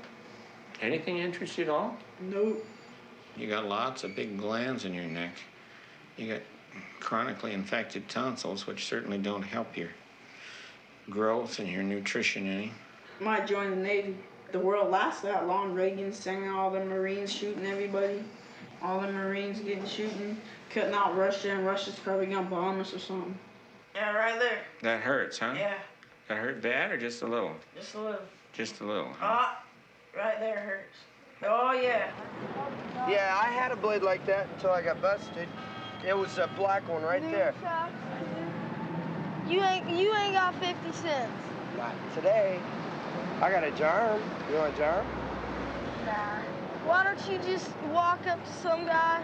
Anything interest you at all? Nope. You got lots of big glands in your neck. You got chronically infected tonsils, which certainly don't help your growth and your nutrition any. Might join the Navy. The world lasts that long. Reagan sending all the Marines shooting everybody. All the Marines getting shooting, cutting out Russia, and Russia's probably gonna bomb us or something. Yeah, right there. That hurts, huh? Yeah, That hurt bad or just a little? just a little. Just a little, huh? Ah, right there hurts. Oh, yeah. Yeah, I had a blade like that until I got busted. It was a black one right there. You ain't got 50 cents. Not today. I got a germ. You want a germ? Nah. Why don't you just walk up to some guy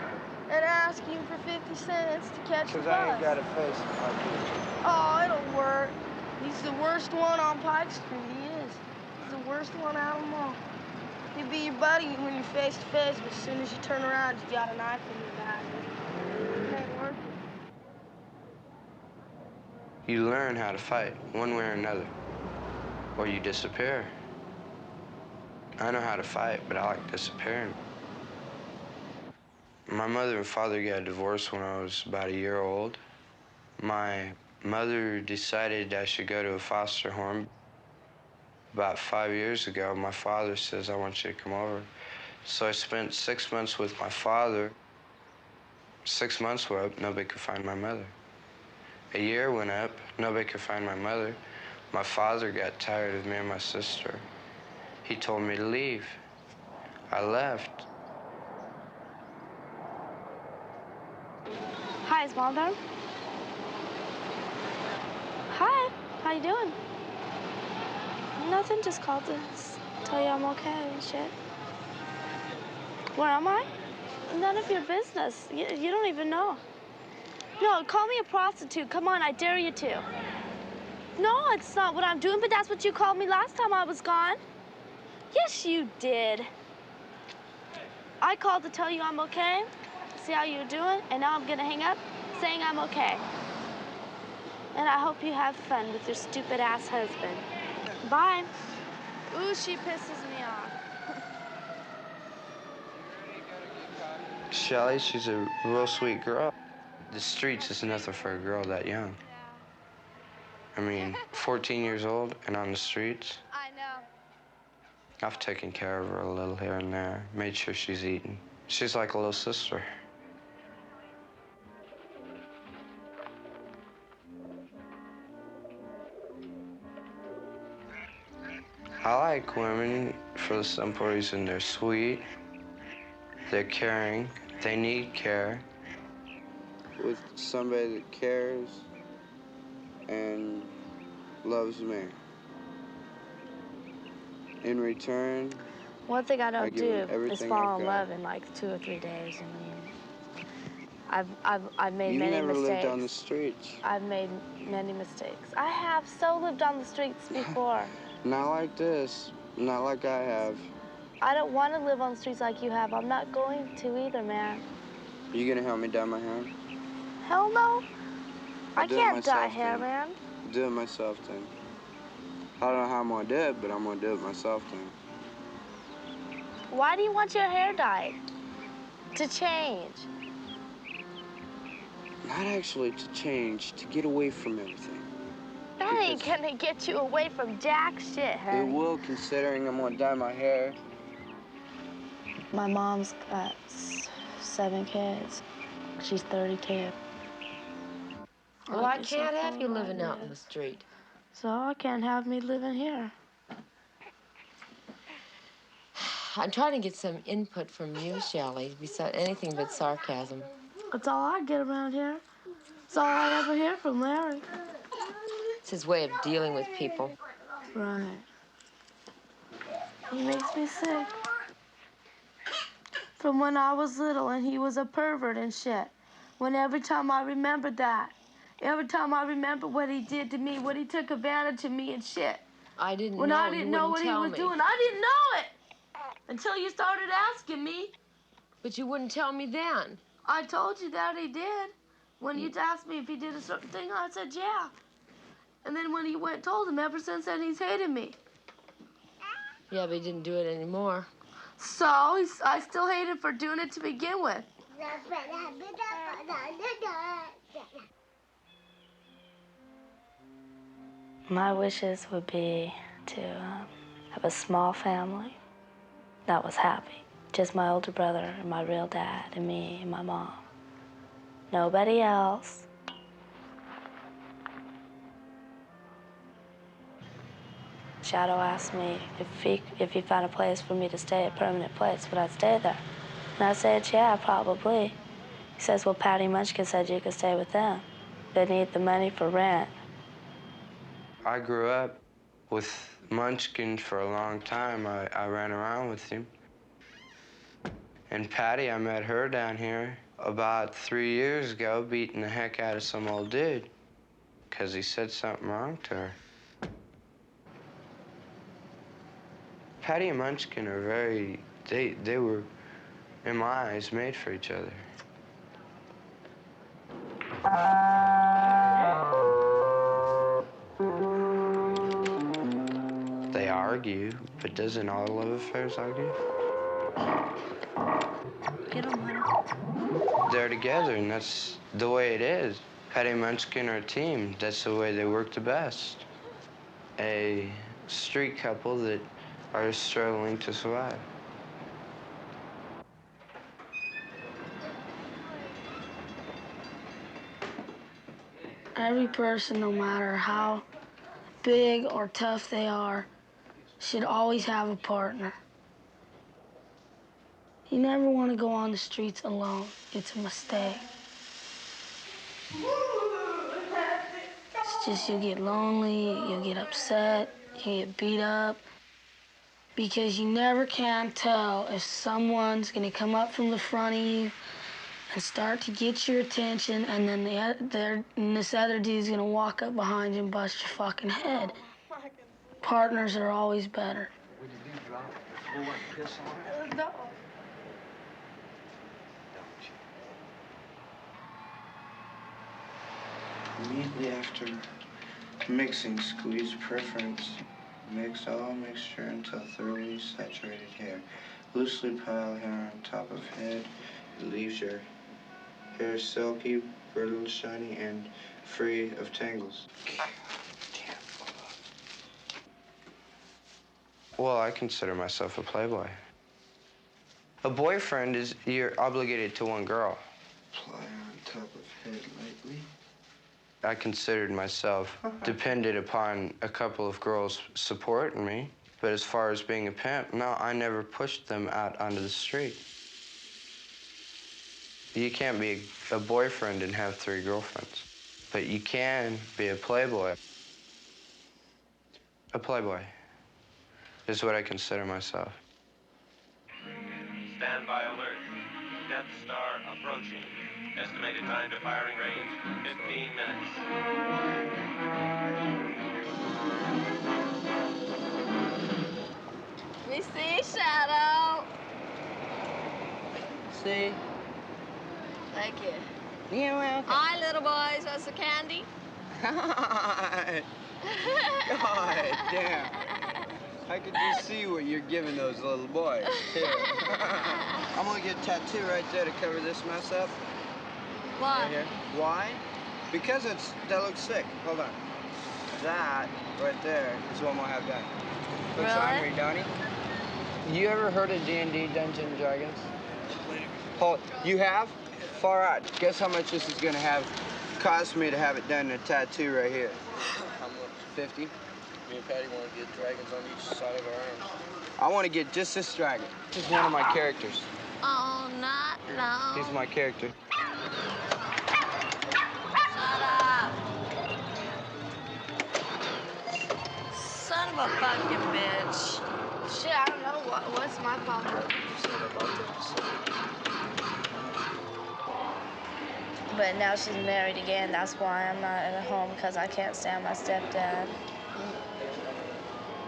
and ask him for 50 cents to catch the bus? Because I ain't got a face like you. Oh, it'll work. He's the worst one on Pike Street, he is. He's the worst one out of them all. He'll be your buddy when you're face to face, but as soon as you turn around, you got a knife in your back. It ain't working. You learn how to fight, one way or another, or you disappear. I know how to fight, but I like disappearing. My mother and father got divorced when I was about a year old. My mother decided I should go to a foster home. About 5 years ago, my father says, I want you to come over. So I spent 6 months with my father. 6 months were up, nobody could find my mother. A year went up, nobody could find my mother. My father got tired of me and my sister. He told me to leave. I left. Hi, is Mom there? Hi, how you doing? Nothing, just called to tell you I'm okay and shit. Where am I? None of your business. You don't even know. No, call me a prostitute. Come on, I dare you to. No, it's not what I'm doing, but that's what you called me last time I was gone. Yes, you did. I called to tell you I'm okay, see how you're doing, and now I'm gonna hang up saying I'm okay. And I hope you have fun with your stupid ass husband. Bye. Ooh, she pisses me off. Shelly, she's a real sweet girl. The streets is nothing for a girl that young. I mean, 14 years old and on the streets. I know. I've taken care of her a little here and there, made sure she's eating. She's like a little sister. I like women for the simple reason they're sweet, they're caring, they need care. With somebody that cares and loves me. In return, One thing I don't do is everything fall I've in got. love in like 2 or 3 days. I mean, I've made You many never mistakes. lived on the streets. I've made many mistakes. I have so lived on the streets before. Not like this, not like I have. I don't want to live on the streets like you have. I'm not going to either, man. You gonna help me dye my hair? Hell no. I do it can't dye myself, hair, then. man. Do it myself then. I don't know how I'm gonna do it, but I'm gonna do it myself then. Why do you want your hair dyed? To change. Not actually to change, to get away from everything. That ain't gonna get you away from jack shit, honey. It will, considering I'm gonna dye my hair. My mom's got 7 kids. She's 32. Well, I can't have you living out in the street. So I can't have me living here. I'm trying to get some input from you, Shelley, besides anything but sarcasm. That's all I get around here. That's all I ever hear from Larry. It's his way of dealing with people. Right. He makes me sick. From when I was little and he was a pervert and shit. When every time I remembered that, every time I remember what he did to me, what he took advantage of me and shit. I didn't when know. I didn't know what he was doing. I didn't know it until you started asking me. But you wouldn't tell me then. I told you that he did. When you asked me if he did a certain thing, I said yeah. And then when he went and told him, ever since then he's hated me. Yeah, but he didn't do it anymore. So I still hate him for doing it to begin with. My wishes would be to have a small family that was happy. Just my older brother and my real dad and me and my mom. Nobody else. Shadow asked me if he found a place for me to stay, a permanent place, would I stay there? And I said, yeah, probably. He says, well, Patty Munchkin said you could stay with them. They need the money for rent. I grew up with Munchkin for a long time. I ran around with him. And Patty, I met her down here about 3 years ago, beating the heck out of some old dude because he said something wrong to her. Patty and Munchkin are very, they were, in my eyes, made for each other. They argue, but doesn't all love affairs argue? Get them, honey. They're together, and that's the way it is. Patty and Munchkin are a team. That's the way they work the best. A street couple that are struggling to survive. Every person, no matter how big or tough they are, should always have a partner. You never want to go on the streets alone. It's a mistake. It's just you'll get lonely, you'll get upset, you get beat up, because you never can tell if someone's going to come up from the front of you and start to get your attention, and then this other dude's going to walk up behind you and bust your fucking head. Partners are always better. Would you do drop it before and piss on it? No. Immediately after mixing, squeeze preference. Mix all mixture until thoroughly saturated hair. Loosely pile hair on top of head. It leaves your hair silky, brittle, shiny, and free of tangles. Well, I consider myself a playboy. A boyfriend is, you're obligated to one girl. Apply on top of head lightly. I considered myself dependent upon a couple of girls supporting me, but as far as being a pimp, no, I never pushed them out onto the street. You can't be a boyfriend and have 3 girlfriends, but you can be a playboy. A playboy is what I consider myself. Stand by alert. Death Star approaching. Estimated time to firing range, 15 minutes. We see Shadow. See? Thank you. You're welcome. Hi, little boys. Want some candy? God. God damn. I could just see what you're giving those little boys. Here. I'm gonna get a tattoo right there to cover this mess up. Why? Right here. Why? Because that looks sick. Hold on. That right there is what I'm gonna have done. Looks angry, don't he? You ever heard of D&D, Dungeons and Dragons? Hold. You have? Far out. Guess how much this is gonna have cost me to have it done in a tattoo right here? How much? 50. Me and Patty want to get dragons on each side of our arms. I want to get just this dragon. This is one of my characters. All night long. He's my character. Shut up. Son of a fucking bitch. Shit, I don't know. What's my problem? But now she's married again. That's why I'm not at home, because I can't stand my stepdad.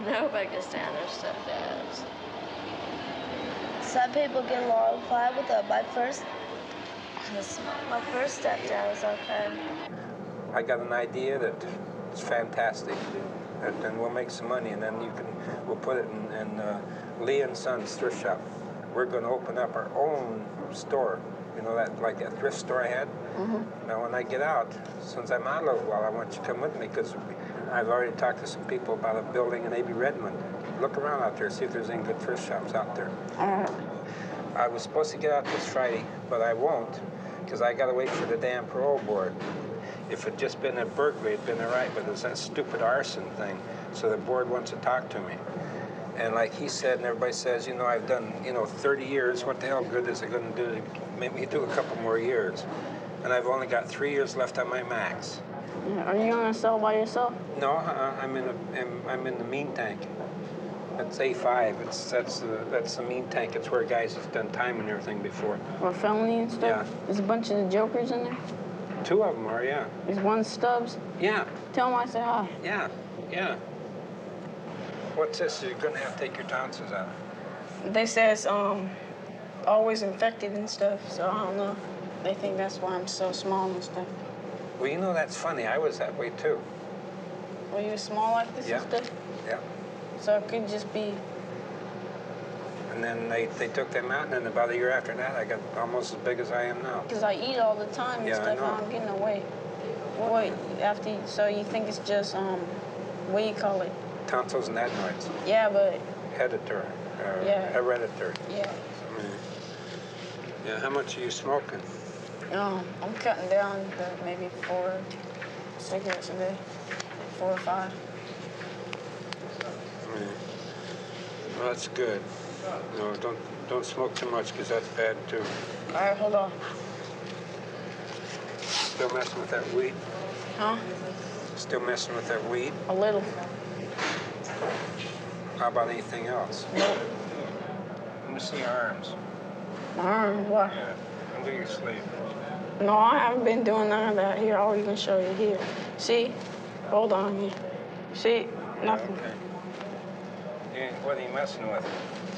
Nobody can stand their stepdads. Some people get along fine with them. My first stepdad was okay. I got an idea that it's fantastic, and we'll make some money, and then we'll put it in Lee and Son's thrift shop. We're going to open up our own store. You know, like that thrift store I had? Mm-hmm. Now, when I get out, since I'm out a little while, I want you to come with me, because I've already talked to some people about a building in A.B. Redmond. Look around out there, see if there's any good thrift shops out there. I was supposed to get out this Friday, but I won't, because I got to wait for the damn parole board. If it'd just been a burglary, it'd been all right, but it's that stupid arson thing, so the board wants to talk to me. And like he said, and everybody says, you know, I've done, 30 years. What the hell good is it going to do to make me do a couple more years? And I've only got 3 years left on my max. Are you on a cell by yourself? No, I'm in the mean tank. That's A5. That's the mean tank. It's where guys have done time and everything before. Or felony and stuff? Yeah. There's a bunch of jokers in there? 2 of them are, yeah. Is one Stubbs? Yeah. Tell him I said hi. Yeah, yeah. What's this? You're gonna have to take your tonsils out. They say it's always infected and stuff, so I don't know. They think that's why I'm so small and stuff. Well, you know, that's funny. I was that way, too. Were you small like this and stuff? Yeah. So it could just be... And then they took them out, and then about a year after that, I got almost as big as I am now. Because I eat all the time and Yeah, I stuff, know. and I'm getting away. What, after, so you think it's just, what do you call it? Tonsils and adenoids. Yeah, but... Hereditary. Yeah. Hereditary. Yeah. Yeah, how much are you smoking? I'm cutting down to maybe 4 cigarettes a day. 4 or 5. Well, that's good. No, don't smoke too much, because that's bad, too. All right, hold on. Still messing with that weed? Huh? Still messing with that weed? A little. How about anything else? Nope. Let me see your arms. My arms, what? Yeah, under your sleeve. No, I haven't been doing none of that. Here, I'll even show you here. See? Hold on here. See? Nothing. Okay. What are you messing with?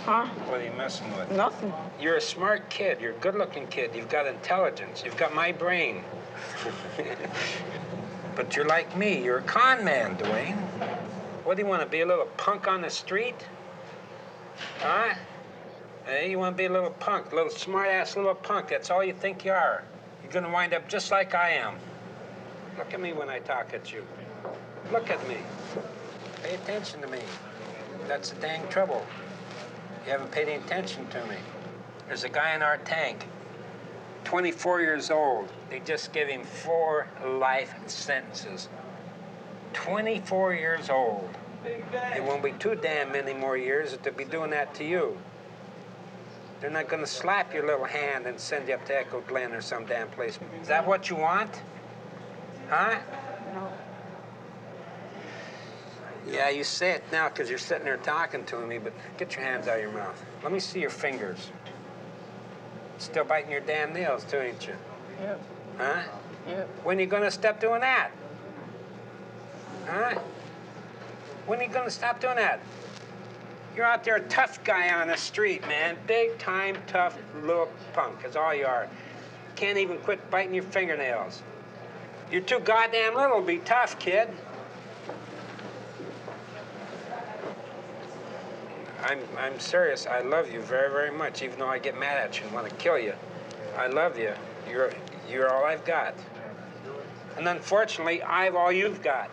Huh? What are you messing with? Nothing. You're a smart kid. You're a good-looking kid. You've got intelligence. You've got my brain. But you're like me. You're a con man, Dwayne. What do you want to be, a little punk on the street? Huh? Hey, you want to be a little punk, a little smart-ass little punk. That's all you think you are. You're going to wind up just like I am. Look at me when I talk at you. Look at me. Pay attention to me. That's the dang trouble. You haven't paid any attention to me. There's a guy in our tank, 24 years old. They just gave him 4 life sentences. 24 years old. It won't be too damn many more years that they'll be doing that to you. They're not going to slap your little hand and send you up to Echo Glen or some damn place. Is that what you want? Huh? No. Yeah, you say it now because you're sitting there talking to me, but get your hands out of your mouth. Let me see your fingers. Still biting your damn nails, too, ain't you? Yep. Huh? Yep. When are you going to stop doing that? Huh? When are you going to stop doing that? You're out there a tough guy on the street, man. Big-time, tough little punk is all you are. Can't even quit biting your fingernails. You're too goddamn little to be tough, kid. I'm serious. I love you very, very much, even though I get mad at you and want to kill you. I love you. You're all I've got. And unfortunately, I've all you've got.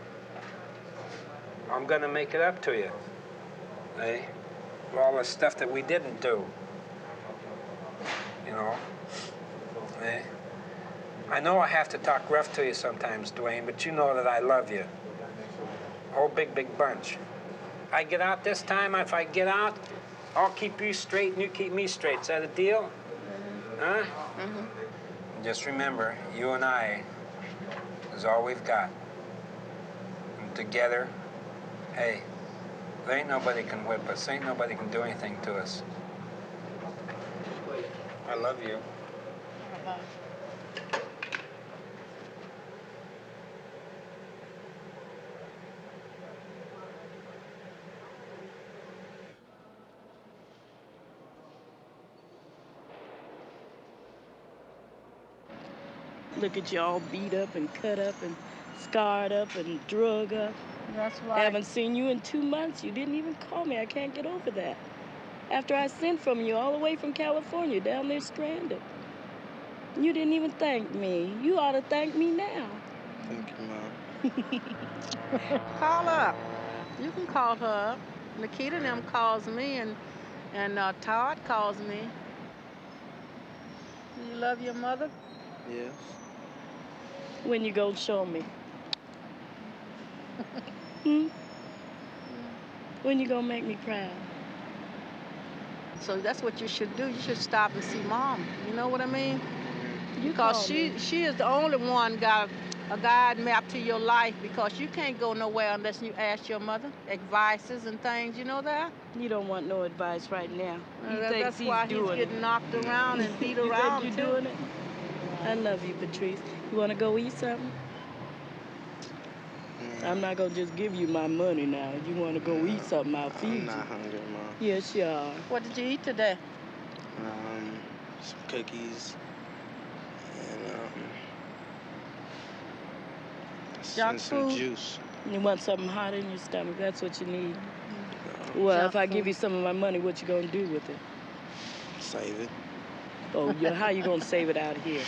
I'm going to make it up to you. Eh? For all the stuff that we didn't do. You know? Eh? I know I have to talk rough to you sometimes, Dwayne, but you know that I love you. A whole big, big bunch. I get out this time, if I get out, I'll keep you straight and you keep me straight. Is that a deal? Mm-hmm. Huh? Mm-hmm. Just remember, you and I is all we've got. And together, hey, there ain't nobody can whip us. Ain't nobody can do anything to us. I love you. Look at you all beat up and cut up and scarred up and drug up. That's why. I haven't seen you in 2 months. You didn't even call me. I can't get over that. After I sent from you all the way from California down there stranded. You didn't even thank me. You ought to thank me now. Thank you, Mom. Call up. You can call her up. Nikita and them calls me and Todd calls me. You love your mother? Yes. When you gonna show me? When you gonna make me proud? So that's what you should do. You should stop and see Mom. You know what I mean? You Because call she me. is the only one got a guide map to your life, because you can't go nowhere unless you ask your mother advices and things. You know that? You don't want no advice right now. That's why he's getting knocked around and beat around, you think you're doing it? I love you, Patrice. You want to go eat something? I'm not going to just give you my money now. You want to go eat something, I'll feed you. I'm not hungry, Mom. Yes, you are. What did you eat today? Some cookies and some juice. You want something hot in your stomach? That's what you need. Well, if I give you some of my money, what you going to do with it? Save it. Oh, how you going to save it out here?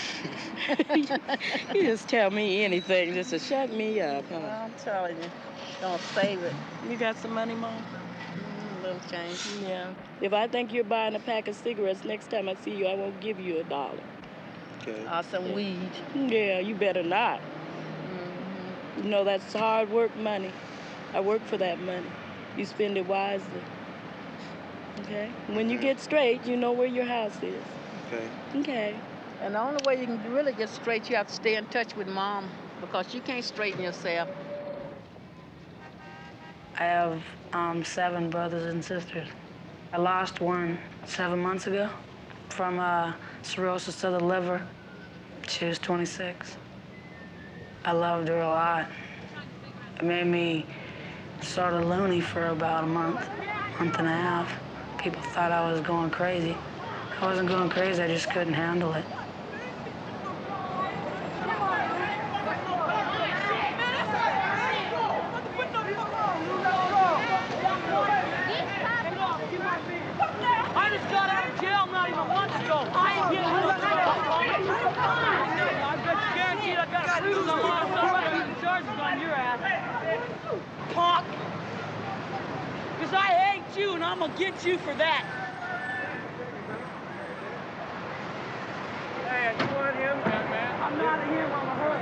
You just tell me anything just to shut me up, huh? Well, I'm telling you, don't save it. You got some money, Mom? A little change. Yeah. If I think you're buying a pack of cigarettes, next time I see you, I won't give you $1. Okay. Or some weed. Yeah, you better not. You know, that's hard work money. I work for that money. You spend it wisely. Okay? When you get straight, you know where your house is. Okay. Okay. And the only way you can really get straight, you have to stay in touch with Mom, because you can't straighten yourself. I have 7 brothers and sisters. I lost one 7 months ago from cirrhosis of the liver. She was 26. I loved her a lot. It made me sort of loony for about a month and a half. People thought I was going crazy. I wasn't going crazy, I just couldn't handle it. I just got out of jail not even months ago. I ain't getting no I guarantee I got a cruise on my some charges on your ass. Punk! Because I hate you and I'm gonna get you for that. Hey, you want him? Man. I'm not him, I'm a her.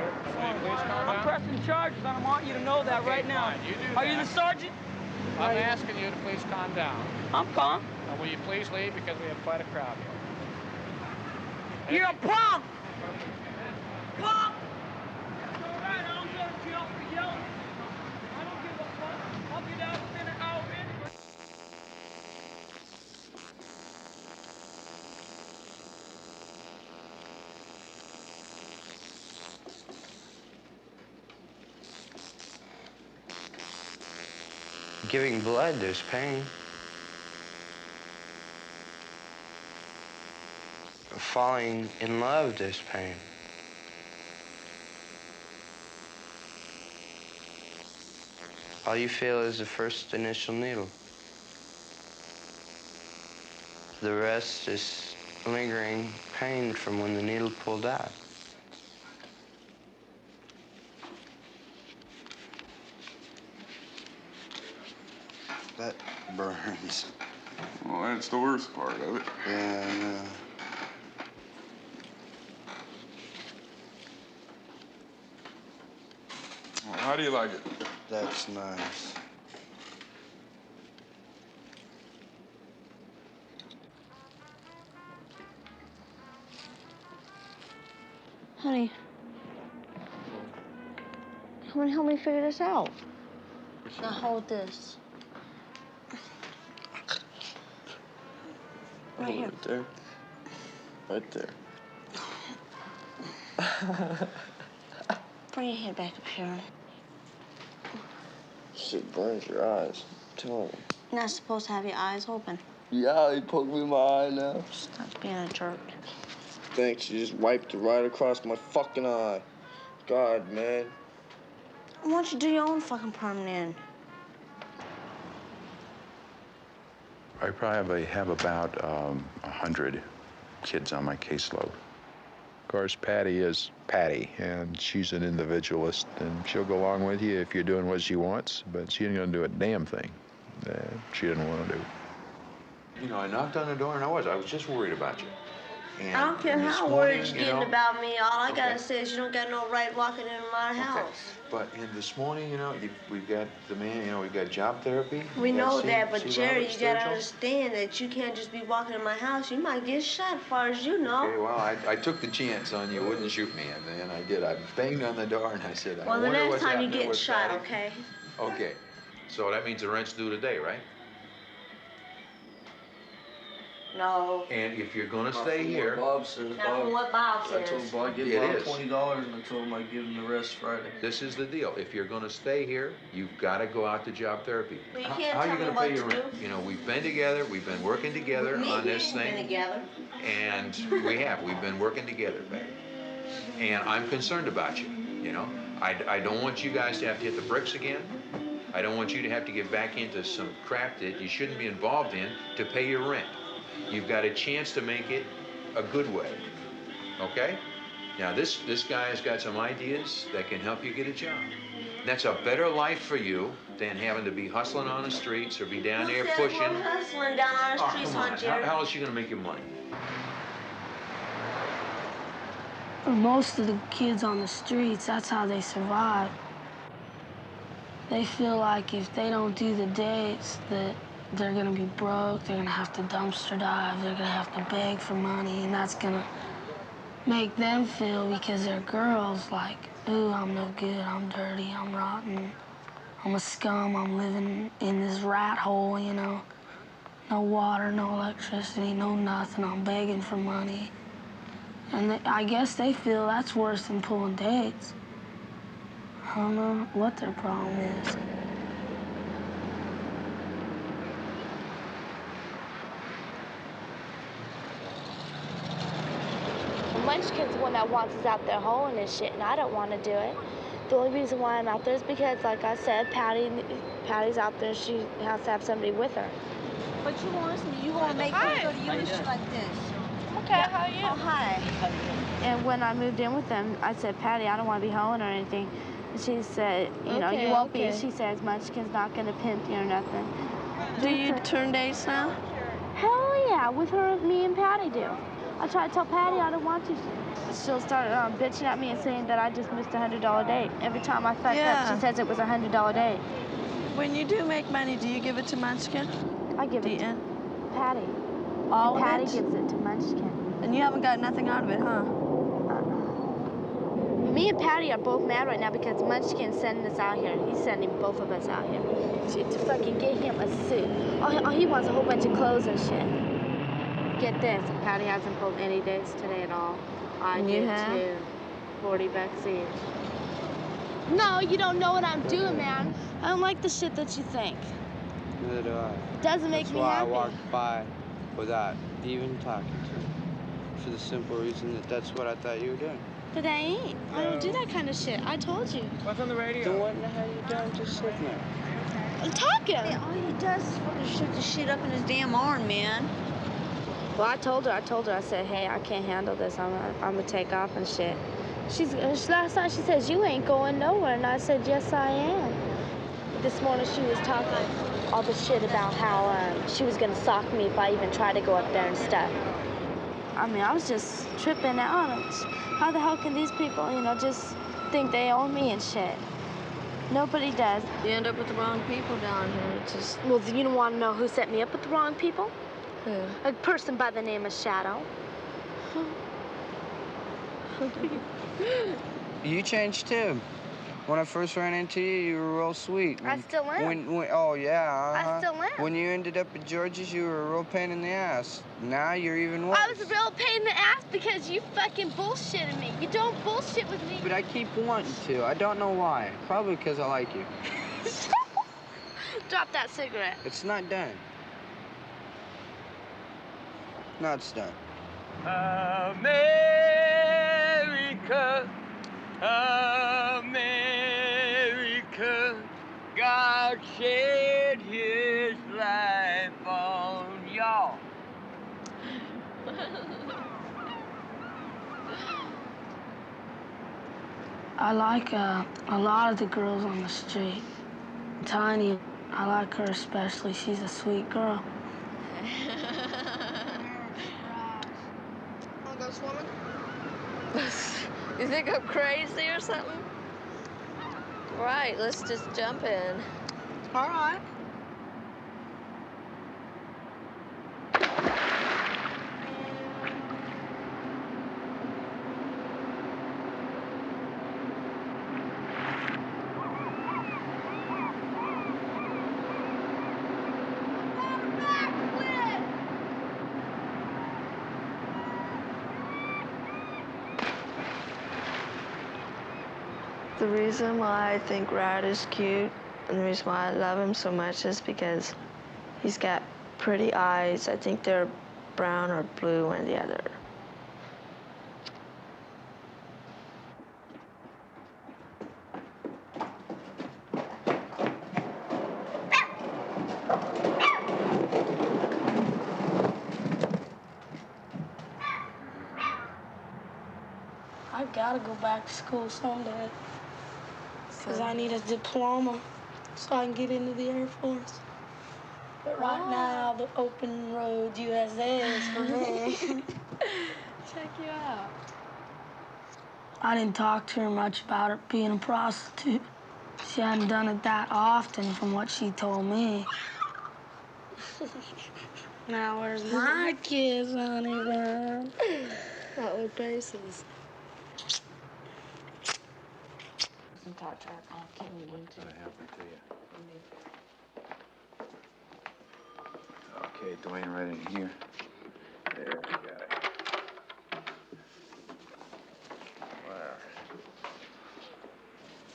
I'm pressing charges and I want you to know that right now. Fine. You do Are you the sergeant? I'm asking you to please calm down. I'm calm. Now, will you please leave, because we have quite a crowd here. You're a punk! Punk! That's all right, I don't go to jail for yelling. I don't give a fuck. I'll get out within an hour anyway. Giving blood, there's pain. Falling in love, there's pain. All you feel is the first initial needle. The rest is lingering pain from when the needle pulled out. That burns. Well, that's the worst part of it. Yeah. Well, how do you like it? That's nice. Honey, come and help me figure this out. Now hold this. Right here. Right there. Right there. Bring your head back up here. Shit burns your eyes. I'm telling you. You're not supposed to have your eyes open. Yeah, you poked me in my eye now. Stop being a jerk. Thanks, you just wiped it right across my fucking eye. God, man. Why don't you do your own fucking permanent? I probably have about 100 kids on my caseload. Of course, Patty is Patty, and she's an individualist, and she'll go along with you if you're doing what she wants, but she ain't gonna do a damn thing that she didn't want to do. You know, I knocked on the door, and I was just worried about you. And I don't care this how morning, words you getting know, about me. All I gotta Okay. say is you don't got no right walking into my house. But in this morning, you know, we've got the man, you know, we've got job therapy. We know that, but see Jerry, Robert's you gotta schedule? understand that you can't just be walking in my house. You might get shot, as far as you know. Okay, well, I took the chance on you wouldn't shoot me, and then I did. I banged on the door and I said, Well, I the wonder next what's time you happening get with shot, Patty. okay? Okay, so that means the rent's due today, right? No. And if you're gonna stay here, Bob says. Not from what Bob I told says. Bob, give It Bob is. $20, and I told him I'd give him the rest Friday. this is the deal. If you're gonna stay here, you've gotta go out to job therapy. Well, you How can't are tell you me gonna what pay your to rent? do. You know, we've been together, we've been working together Me on and you this ain't thing. been together. And we've been working together, babe. And I'm concerned about you, you know? I don't want you guys to have to hit the bricks again. I don't want you to have to get back into some crap that you shouldn't be involved in to pay your rent. You've got a chance to make it a good way, okay? Now this guy has got some ideas that can help you get a job. That's a better life for you than having to be hustling on the streets or be down there pushing. We're hustling down on the Oh, streets, come on. huh, Jerry? How else are you gonna make your money? Most of the kids on the streets, that's how they survive. They feel like if they don't do the dates, that they're gonna be broke, they're gonna have to dumpster dive, they're gonna have to beg for money, and that's gonna make them feel, because they're girls, like, ooh, I'm no good, I'm dirty, I'm rotten, I'm a scum, I'm living in this rat hole, you know? No water, no electricity, no nothing, I'm begging for money. And I guess they feel that's worse than pulling dates. I don't know what their problem is. The Munchkin's the one that wants us out there hoeing and shit, and I don't want to do it. The only reason why I'm out there is because, like I said, Patty's out there. She has to have somebody with her. But you won't listen to me. You won't make me go to you and shit like this. Okay, how are you? Oh, hi. And when I moved in with them, I said, Patty, I don't want to be hoeing or anything. And she said, you know, Okay, you won't okay. be. She says, Munchkin's not going to pimp you or nothing. Do you turn dates now? Hell yeah, with her, me and Patty do. I try to tell Patty I don't want to. She'll start bitching at me and saying that I just missed a $100 date. Every time I fuck up, she says it was a $100 date. When you do make money, do you give it to Munchkin? I give it to Patty. All and of Patty it? gives it to Munchkin. And you haven't got nothing out of it, huh? Me and Patty are both mad right now because Munchkin's sending us out here. He's sending both of us out here to fucking get him a suit. Oh, he wants a whole bunch of clothes and shit. Get this, Patty hasn't pulled any dates today at all. I did too. $40 each. No, you don't know what I'm doing, man. I don't like the shit that you think. Neither do I. It doesn't make me happy. That's why I walked by without even talking to you. For the simple reason that that's what I thought you were doing. But I ain't. I don't do that kind of shit. I told you. What's on the radio? Then what in the hell are you doing just sitting there? I'm talking. Yeah, all he does is fucking shoot the shit up in his damn arm, man. Well, I told her, I said, hey, I can't handle this. I'm gonna take off and shit. Last night she says, you ain't going nowhere. And I said, yes, I am. This morning she was talking all the shit about how she was gonna sock me if I even tried to go up there and stuff. I mean, I was just tripping out. How the hell can these people, you know, just think they own me and shit? Nobody does. You end up with the wrong people down here. It's just... Well, you don't want to know who set me up with the wrong people? Who? A person by the name of Shadow. You changed too. When I first ran into you, you were real sweet. I still am. Oh, yeah, I still am. When you ended up at George's, you were a real pain in the ass. Now you're even worse. I was a real pain in the ass because you fucking bullshitted me. You don't bullshit with me. But I keep wanting to. I don't know why. Probably because I like you. Drop that cigarette. It's not done. No, it's done. America, God shed his life on y'all. I like a lot of the girls on the street. Tiny, I like her especially. She's a sweet girl. woman? You think I'm crazy or something? Right, let's just jump in. All right. The reason why I think Rad is cute and the reason why I love him so much is because he's got pretty eyes. I think they're brown or blue, one or the other. I gotta go back to school someday. Because I need a diploma so I can get into the Air Force. But right now, the open road USA is for me. Check you out. I didn't talk to her much about her being a prostitute. She hadn't done it that often from what she told me. Now where's my kids, honey bun? Outward bases. Some talk track. I'll kill you. What's gonna happen to you? Okay, Dwayne, right in here. There, you got it.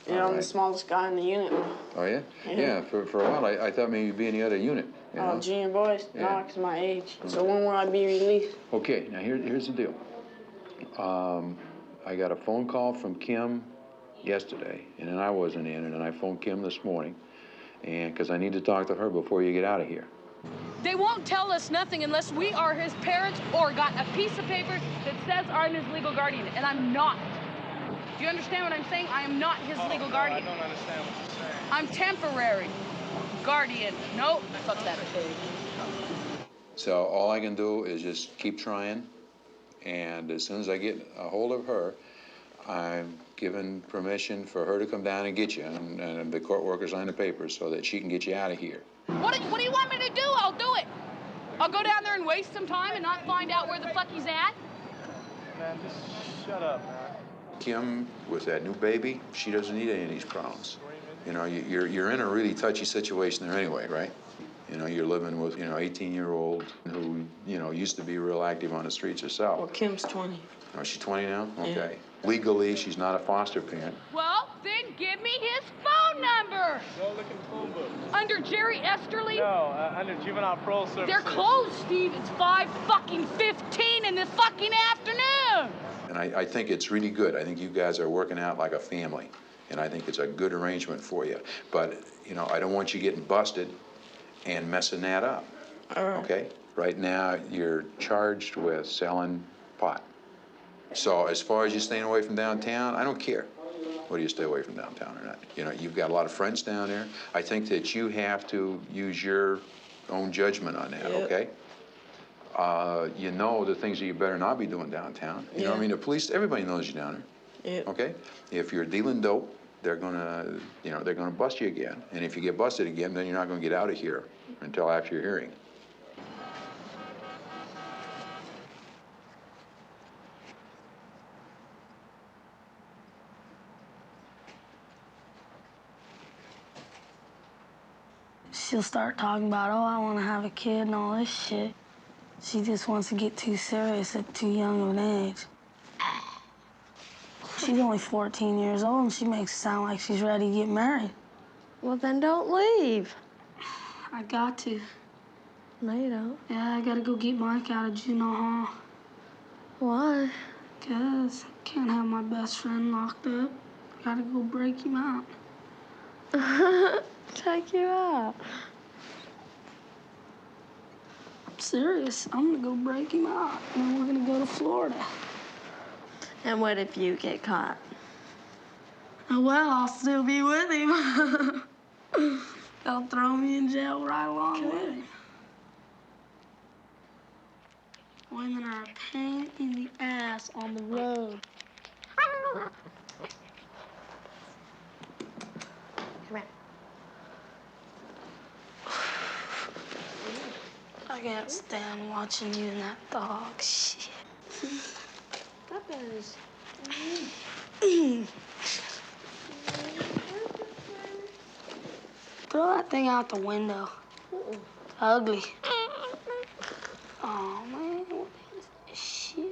Yeah, I'm the smallest guy in the unit now. Oh, yeah? Yeah, for a while, I thought maybe you'd be in the other unit. You know? Junior boys? Yeah. No, because my age. So when will I be released? Okay, now here's the deal. I got a phone call from Kim yesterday, and then I wasn't in, and then I phoned Kim this morning, and because I need to talk to her before you get out of here. They won't tell us nothing unless we are his parents or got a piece of paper that says I'm his legal guardian, and I'm not. Do you understand what I'm saying? I am not his legal guardian. I don't understand what you're saying. I'm temporary guardian. No, fuck that. So all I can do is just keep trying, and as soon as I get a hold of her, I'm given permission for her to come down and get you, and the court workers sign the papers so that she can get you out of here. What do you want me to do? I'll do it. I'll go down there and waste some time and not find out where the fuck he's at. Man, just shut up, man. Kim, with that new baby, she doesn't need any of these problems. You know, you're in a really touchy situation there anyway, right? You know, you're living with, 18-year-old who, used to be real active on the streets herself. Well, Kim's 20. Oh, she's 20 now? Okay. Yeah. Legally, she's not a foster parent. Well, then give me his phone number. Go look in the phone book. Under Jerry Esterly? No, under Juvenile Parole Services. They're closed, Steve. It's 5:15 in the fucking afternoon. And I think it's really good. I think you guys are working out like a family. And I think it's a good arrangement for you. But, I don't want you getting busted and messing that up. All right. Okay? Right now, you're charged with selling pot. So as far as you staying away from downtown, I don't care whether you stay away from downtown or not. You've got a lot of friends down there. I think that you have to use your own judgment on that, okay? The things that you better not be doing downtown. You know what I mean? The police, everybody knows you down there. Yeah. Okay? If you're dealing dope, they're gonna bust you again. And if you get busted again, then you're not gonna get out of here until after your hearing. She'll start talking about, oh, I want to have a kid and all this shit. She just wants to get too serious at too young of an age. She's only 14 years old, and she makes it sound like she's ready to get married. Well, then don't leave. I got to. No, you don't. Yeah, I gotta go get Mike out of juvenile hall. Why? 'Cause I can't have my best friend locked up. Gotta go break him out. Check you out. I'm serious. I'm gonna go break him out, and then we're gonna go to Florida. And what if you get caught? Well, I'll still be with him. They'll throw me in jail right along with him. Women are a pain in the ass on the road. Come here. I can't stand watching you and that dog shit. Peppers. Throw that thing out the window. It's ugly. Oh, man, what is this shit?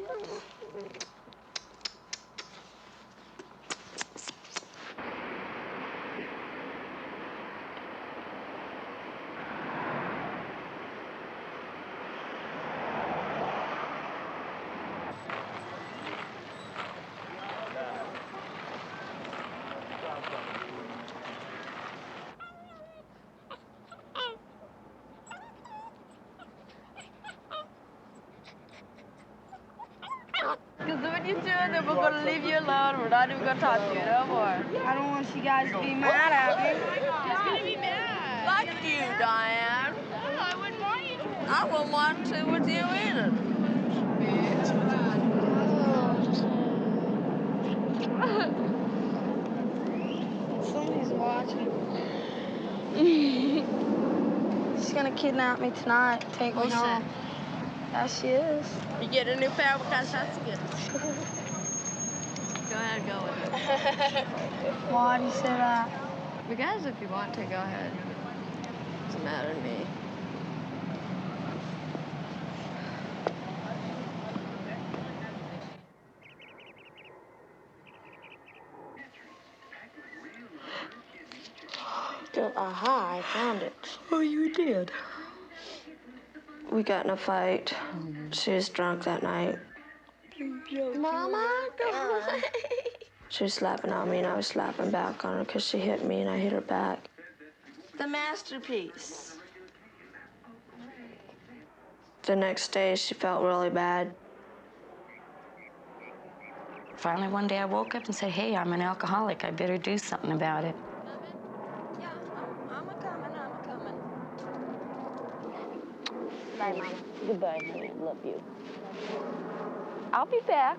Because when you do it, then we're going to leave you alone. We're not even going to talk to you no more. I don't want you guys to be mad at me. Who's going to be mad? Like you, Diane. I wouldn't want you to. I wouldn't want to with you either. Somebody's watching. She's gonna kidnap me tonight, take me home. Yeah, she is. You get a new pair because that's good. Go ahead, go with it. Why do you say that? Because if you want to, go ahead. Doesn't matter to me. Aha, I found it. Oh, you did? We got in a fight. She was drunk that night. Mama, go away. She was slapping on me, and I was slapping back on her because she hit me, and I hit her back. The masterpiece. The next day, she felt really bad. Finally, one day I woke up and said, hey, I'm an alcoholic. I better do something about it. Yeah, I'm a-coming. Bye, Mama. Goodbye, honey. I love you. I'll be back.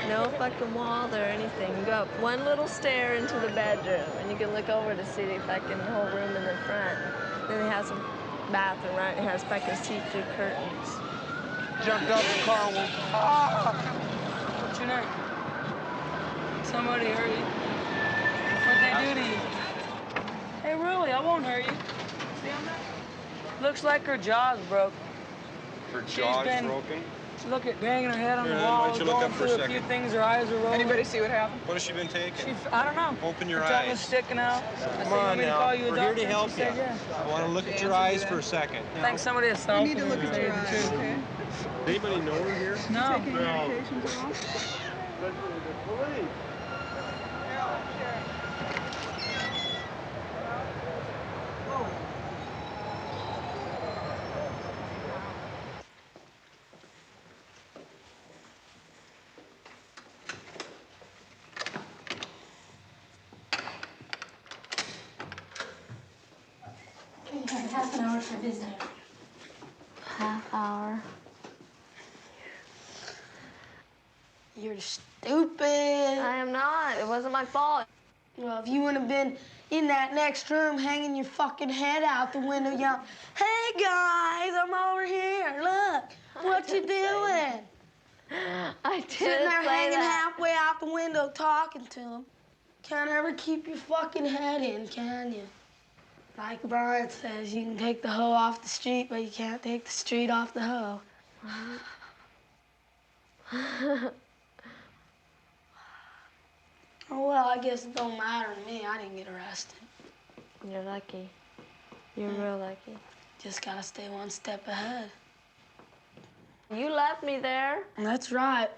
No fucking wall or anything. You go up one little stair into the bedroom, and you can look over to see the fucking whole room in the front. Then it has a bathroom, right? It has fucking see-through curtains. Jumped out the car and went, ah! What's your name? Somebody hurt you? What'd they do to you? Hey, really, I won't hurt you. See on that? Looks like her jaw's broke. Her jaw's broken? Look at banging her head on Here, the then, wall, why don't you look going up for a through a second? few things, her eyes are rolling. Anybody see what happened? What has she been taking? I don't know. Open your her tongue was eyes. sticking out. Come on now. We're We're here to help you. I want to look at your eyes for a second. I think somebody has You need to look at your eyes, okay? Does anybody know her here? No. Taking medications at all? Half an hour for visiting. Half hour. You're stupid. I am not. It wasn't my fault. Well, if you wouldn't have been in that next room hanging your fucking head out the window yelling, hey guys, I'm over here. Look, what you doing? I didn't Sitting there say hanging that. halfway out the window talking to him. Can't ever keep your fucking head in, can you? Like Brian says, you can take the hoe off the street, but you can't take the street off the hoe. Oh, well, I guess it don't matter to me. I didn't get arrested. You're lucky. You're real lucky. Just gotta stay one step ahead. You left me there. That's right.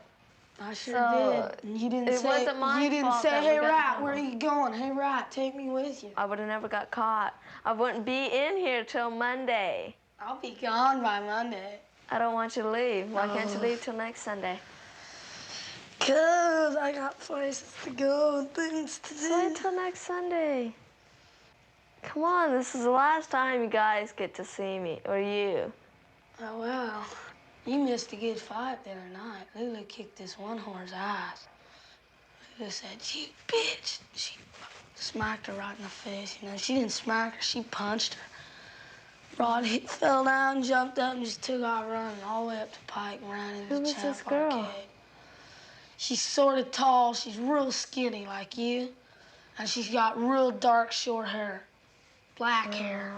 I sure So, did. And you didn't it say, wasn't my you didn't fault say, that we hey, got Rat, caught." where are you going? Hey, Rat, take me with you. I would have never got caught. I wouldn't be in here till Monday. I'll be gone by Monday. I don't want you to leave. Why can't you leave till next Sunday? 'Cause I got places to go and things to do. So wait till next Sunday. Come on, this is the last time you guys get to see me, or you. Oh, well, you missed a good fight the other night. Lulu kicked this one whore's ass. Lulu said, you bitch. She smacked her right in the face. You know, she didn't smack her, she punched her. Rod fell down, jumped up, and just took off running all the way up to Pike and ran into Who the was Champ this girl? Arcade. She's sort of tall, she's real skinny like you, and she's got real dark, short hair, black hair.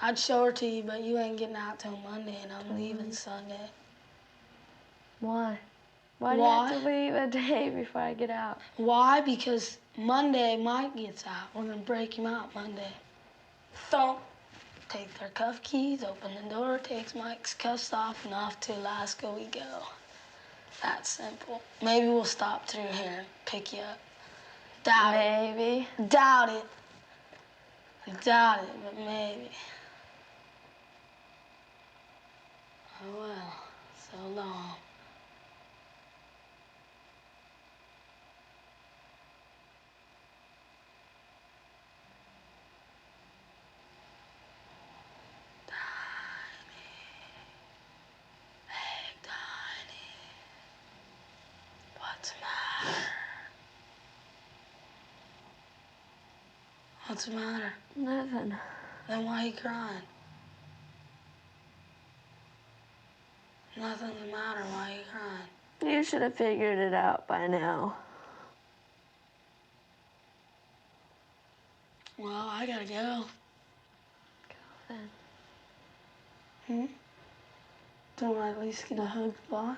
I'd show her to you, but you ain't getting out till Monday, and I'm leaving Sunday. Why? Why do you have to leave a day before I get out? Why? Because Monday Mike gets out. We're gonna break him out Monday. Thump. Take their cuff keys, open the door, takes Mike's cuffs off, and off to Alaska we go. That simple. Maybe we'll stop through here and pick you up. Doubt it. Maybe. Doubt it. Doubt it, but maybe. Oh well, so long. What's the matter? Nothing. Then why are you crying? Nothing's the matter. Why are you crying? You should have figured it out by now. Well, I gotta go. Go then. Don't I at least get a hug goodbye?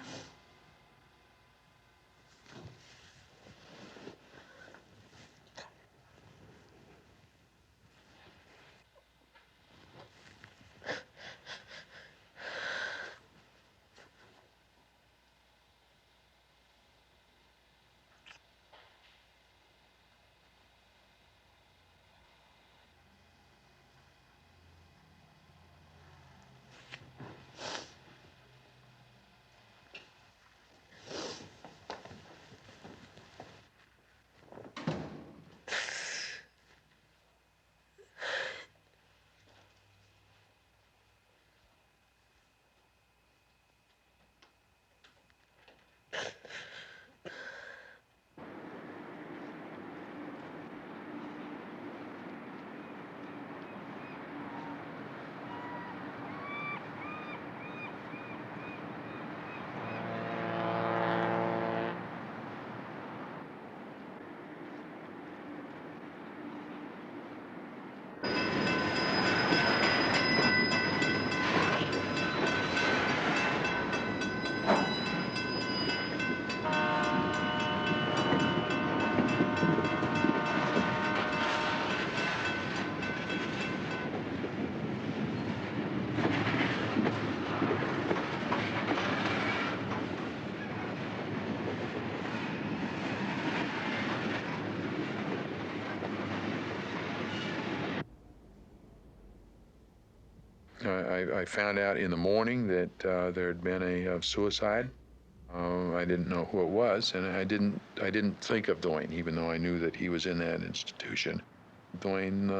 I found out in the morning that there had been a suicide. I didn't know who it was, and I didn't think of Dwayne, even though I knew that he was in that institution. Dwayne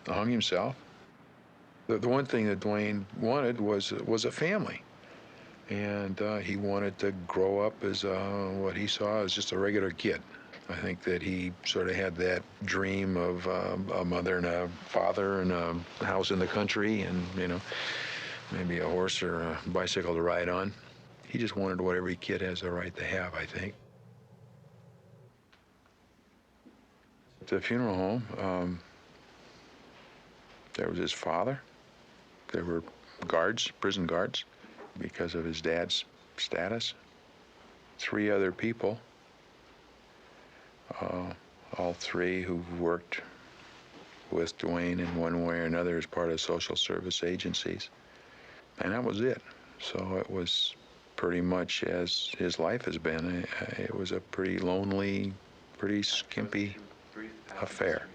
hung himself. The one thing that Dwayne wanted was a family, and he wanted to grow up as what he saw as just a regular kid. I think that he sort of had that dream of a mother and a father and a house in the country and, you know, maybe a horse or a bicycle to ride on. He just wanted what every kid has a right to have, I think. At the funeral home, there was his father. There were guards, prison guards, because of his dad's status. 3 other people. All 3 who've worked with Dwayne in one way or another as part of social service agencies. And that was it. So it was pretty much as his life has been. It was a pretty lonely, pretty skimpy affair.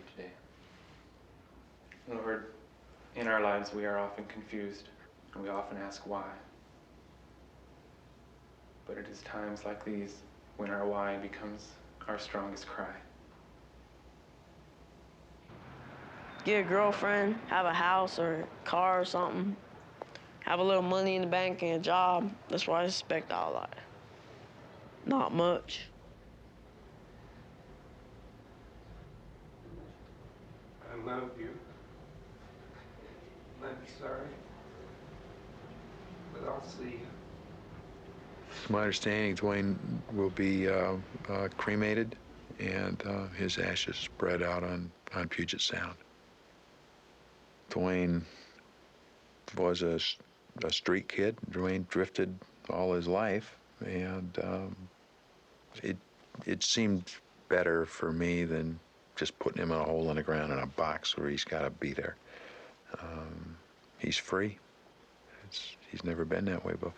Lord, in our lives we are often confused, and we often ask why. But it is times like these when our why becomes our strongest cry. Get a girlfriend, have a house or a car or something, have a little money in the bank and a job. That's what I expect out of life. Not much. I love you. I'm sorry, but I'll see you. It's my understanding Dwayne will be cremated and his ashes spread out on Puget Sound. Dwayne was a street kid. Dwayne drifted all his life, and it seemed better for me than just putting him in a hole in the ground in a box where he's got to be there. He's free. He's never been that way before.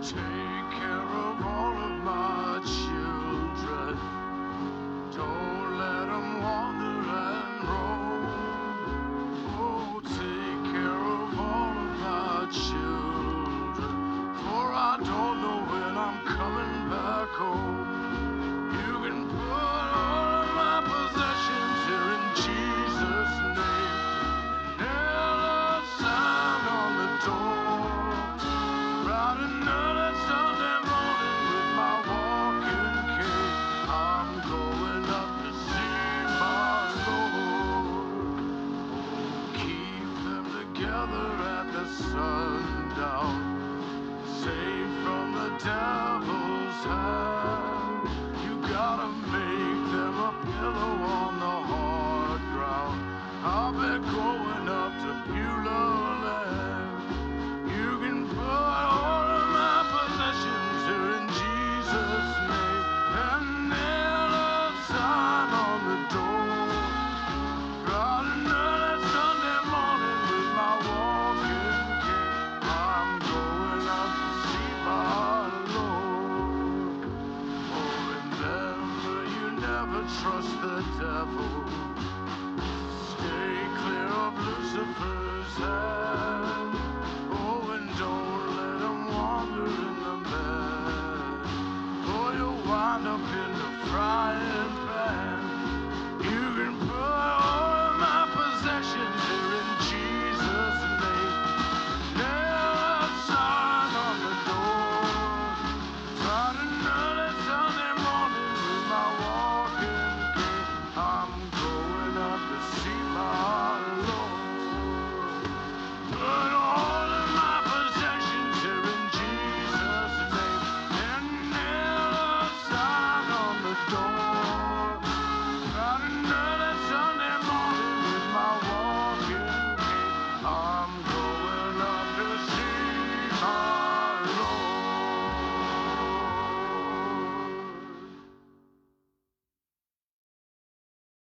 Change.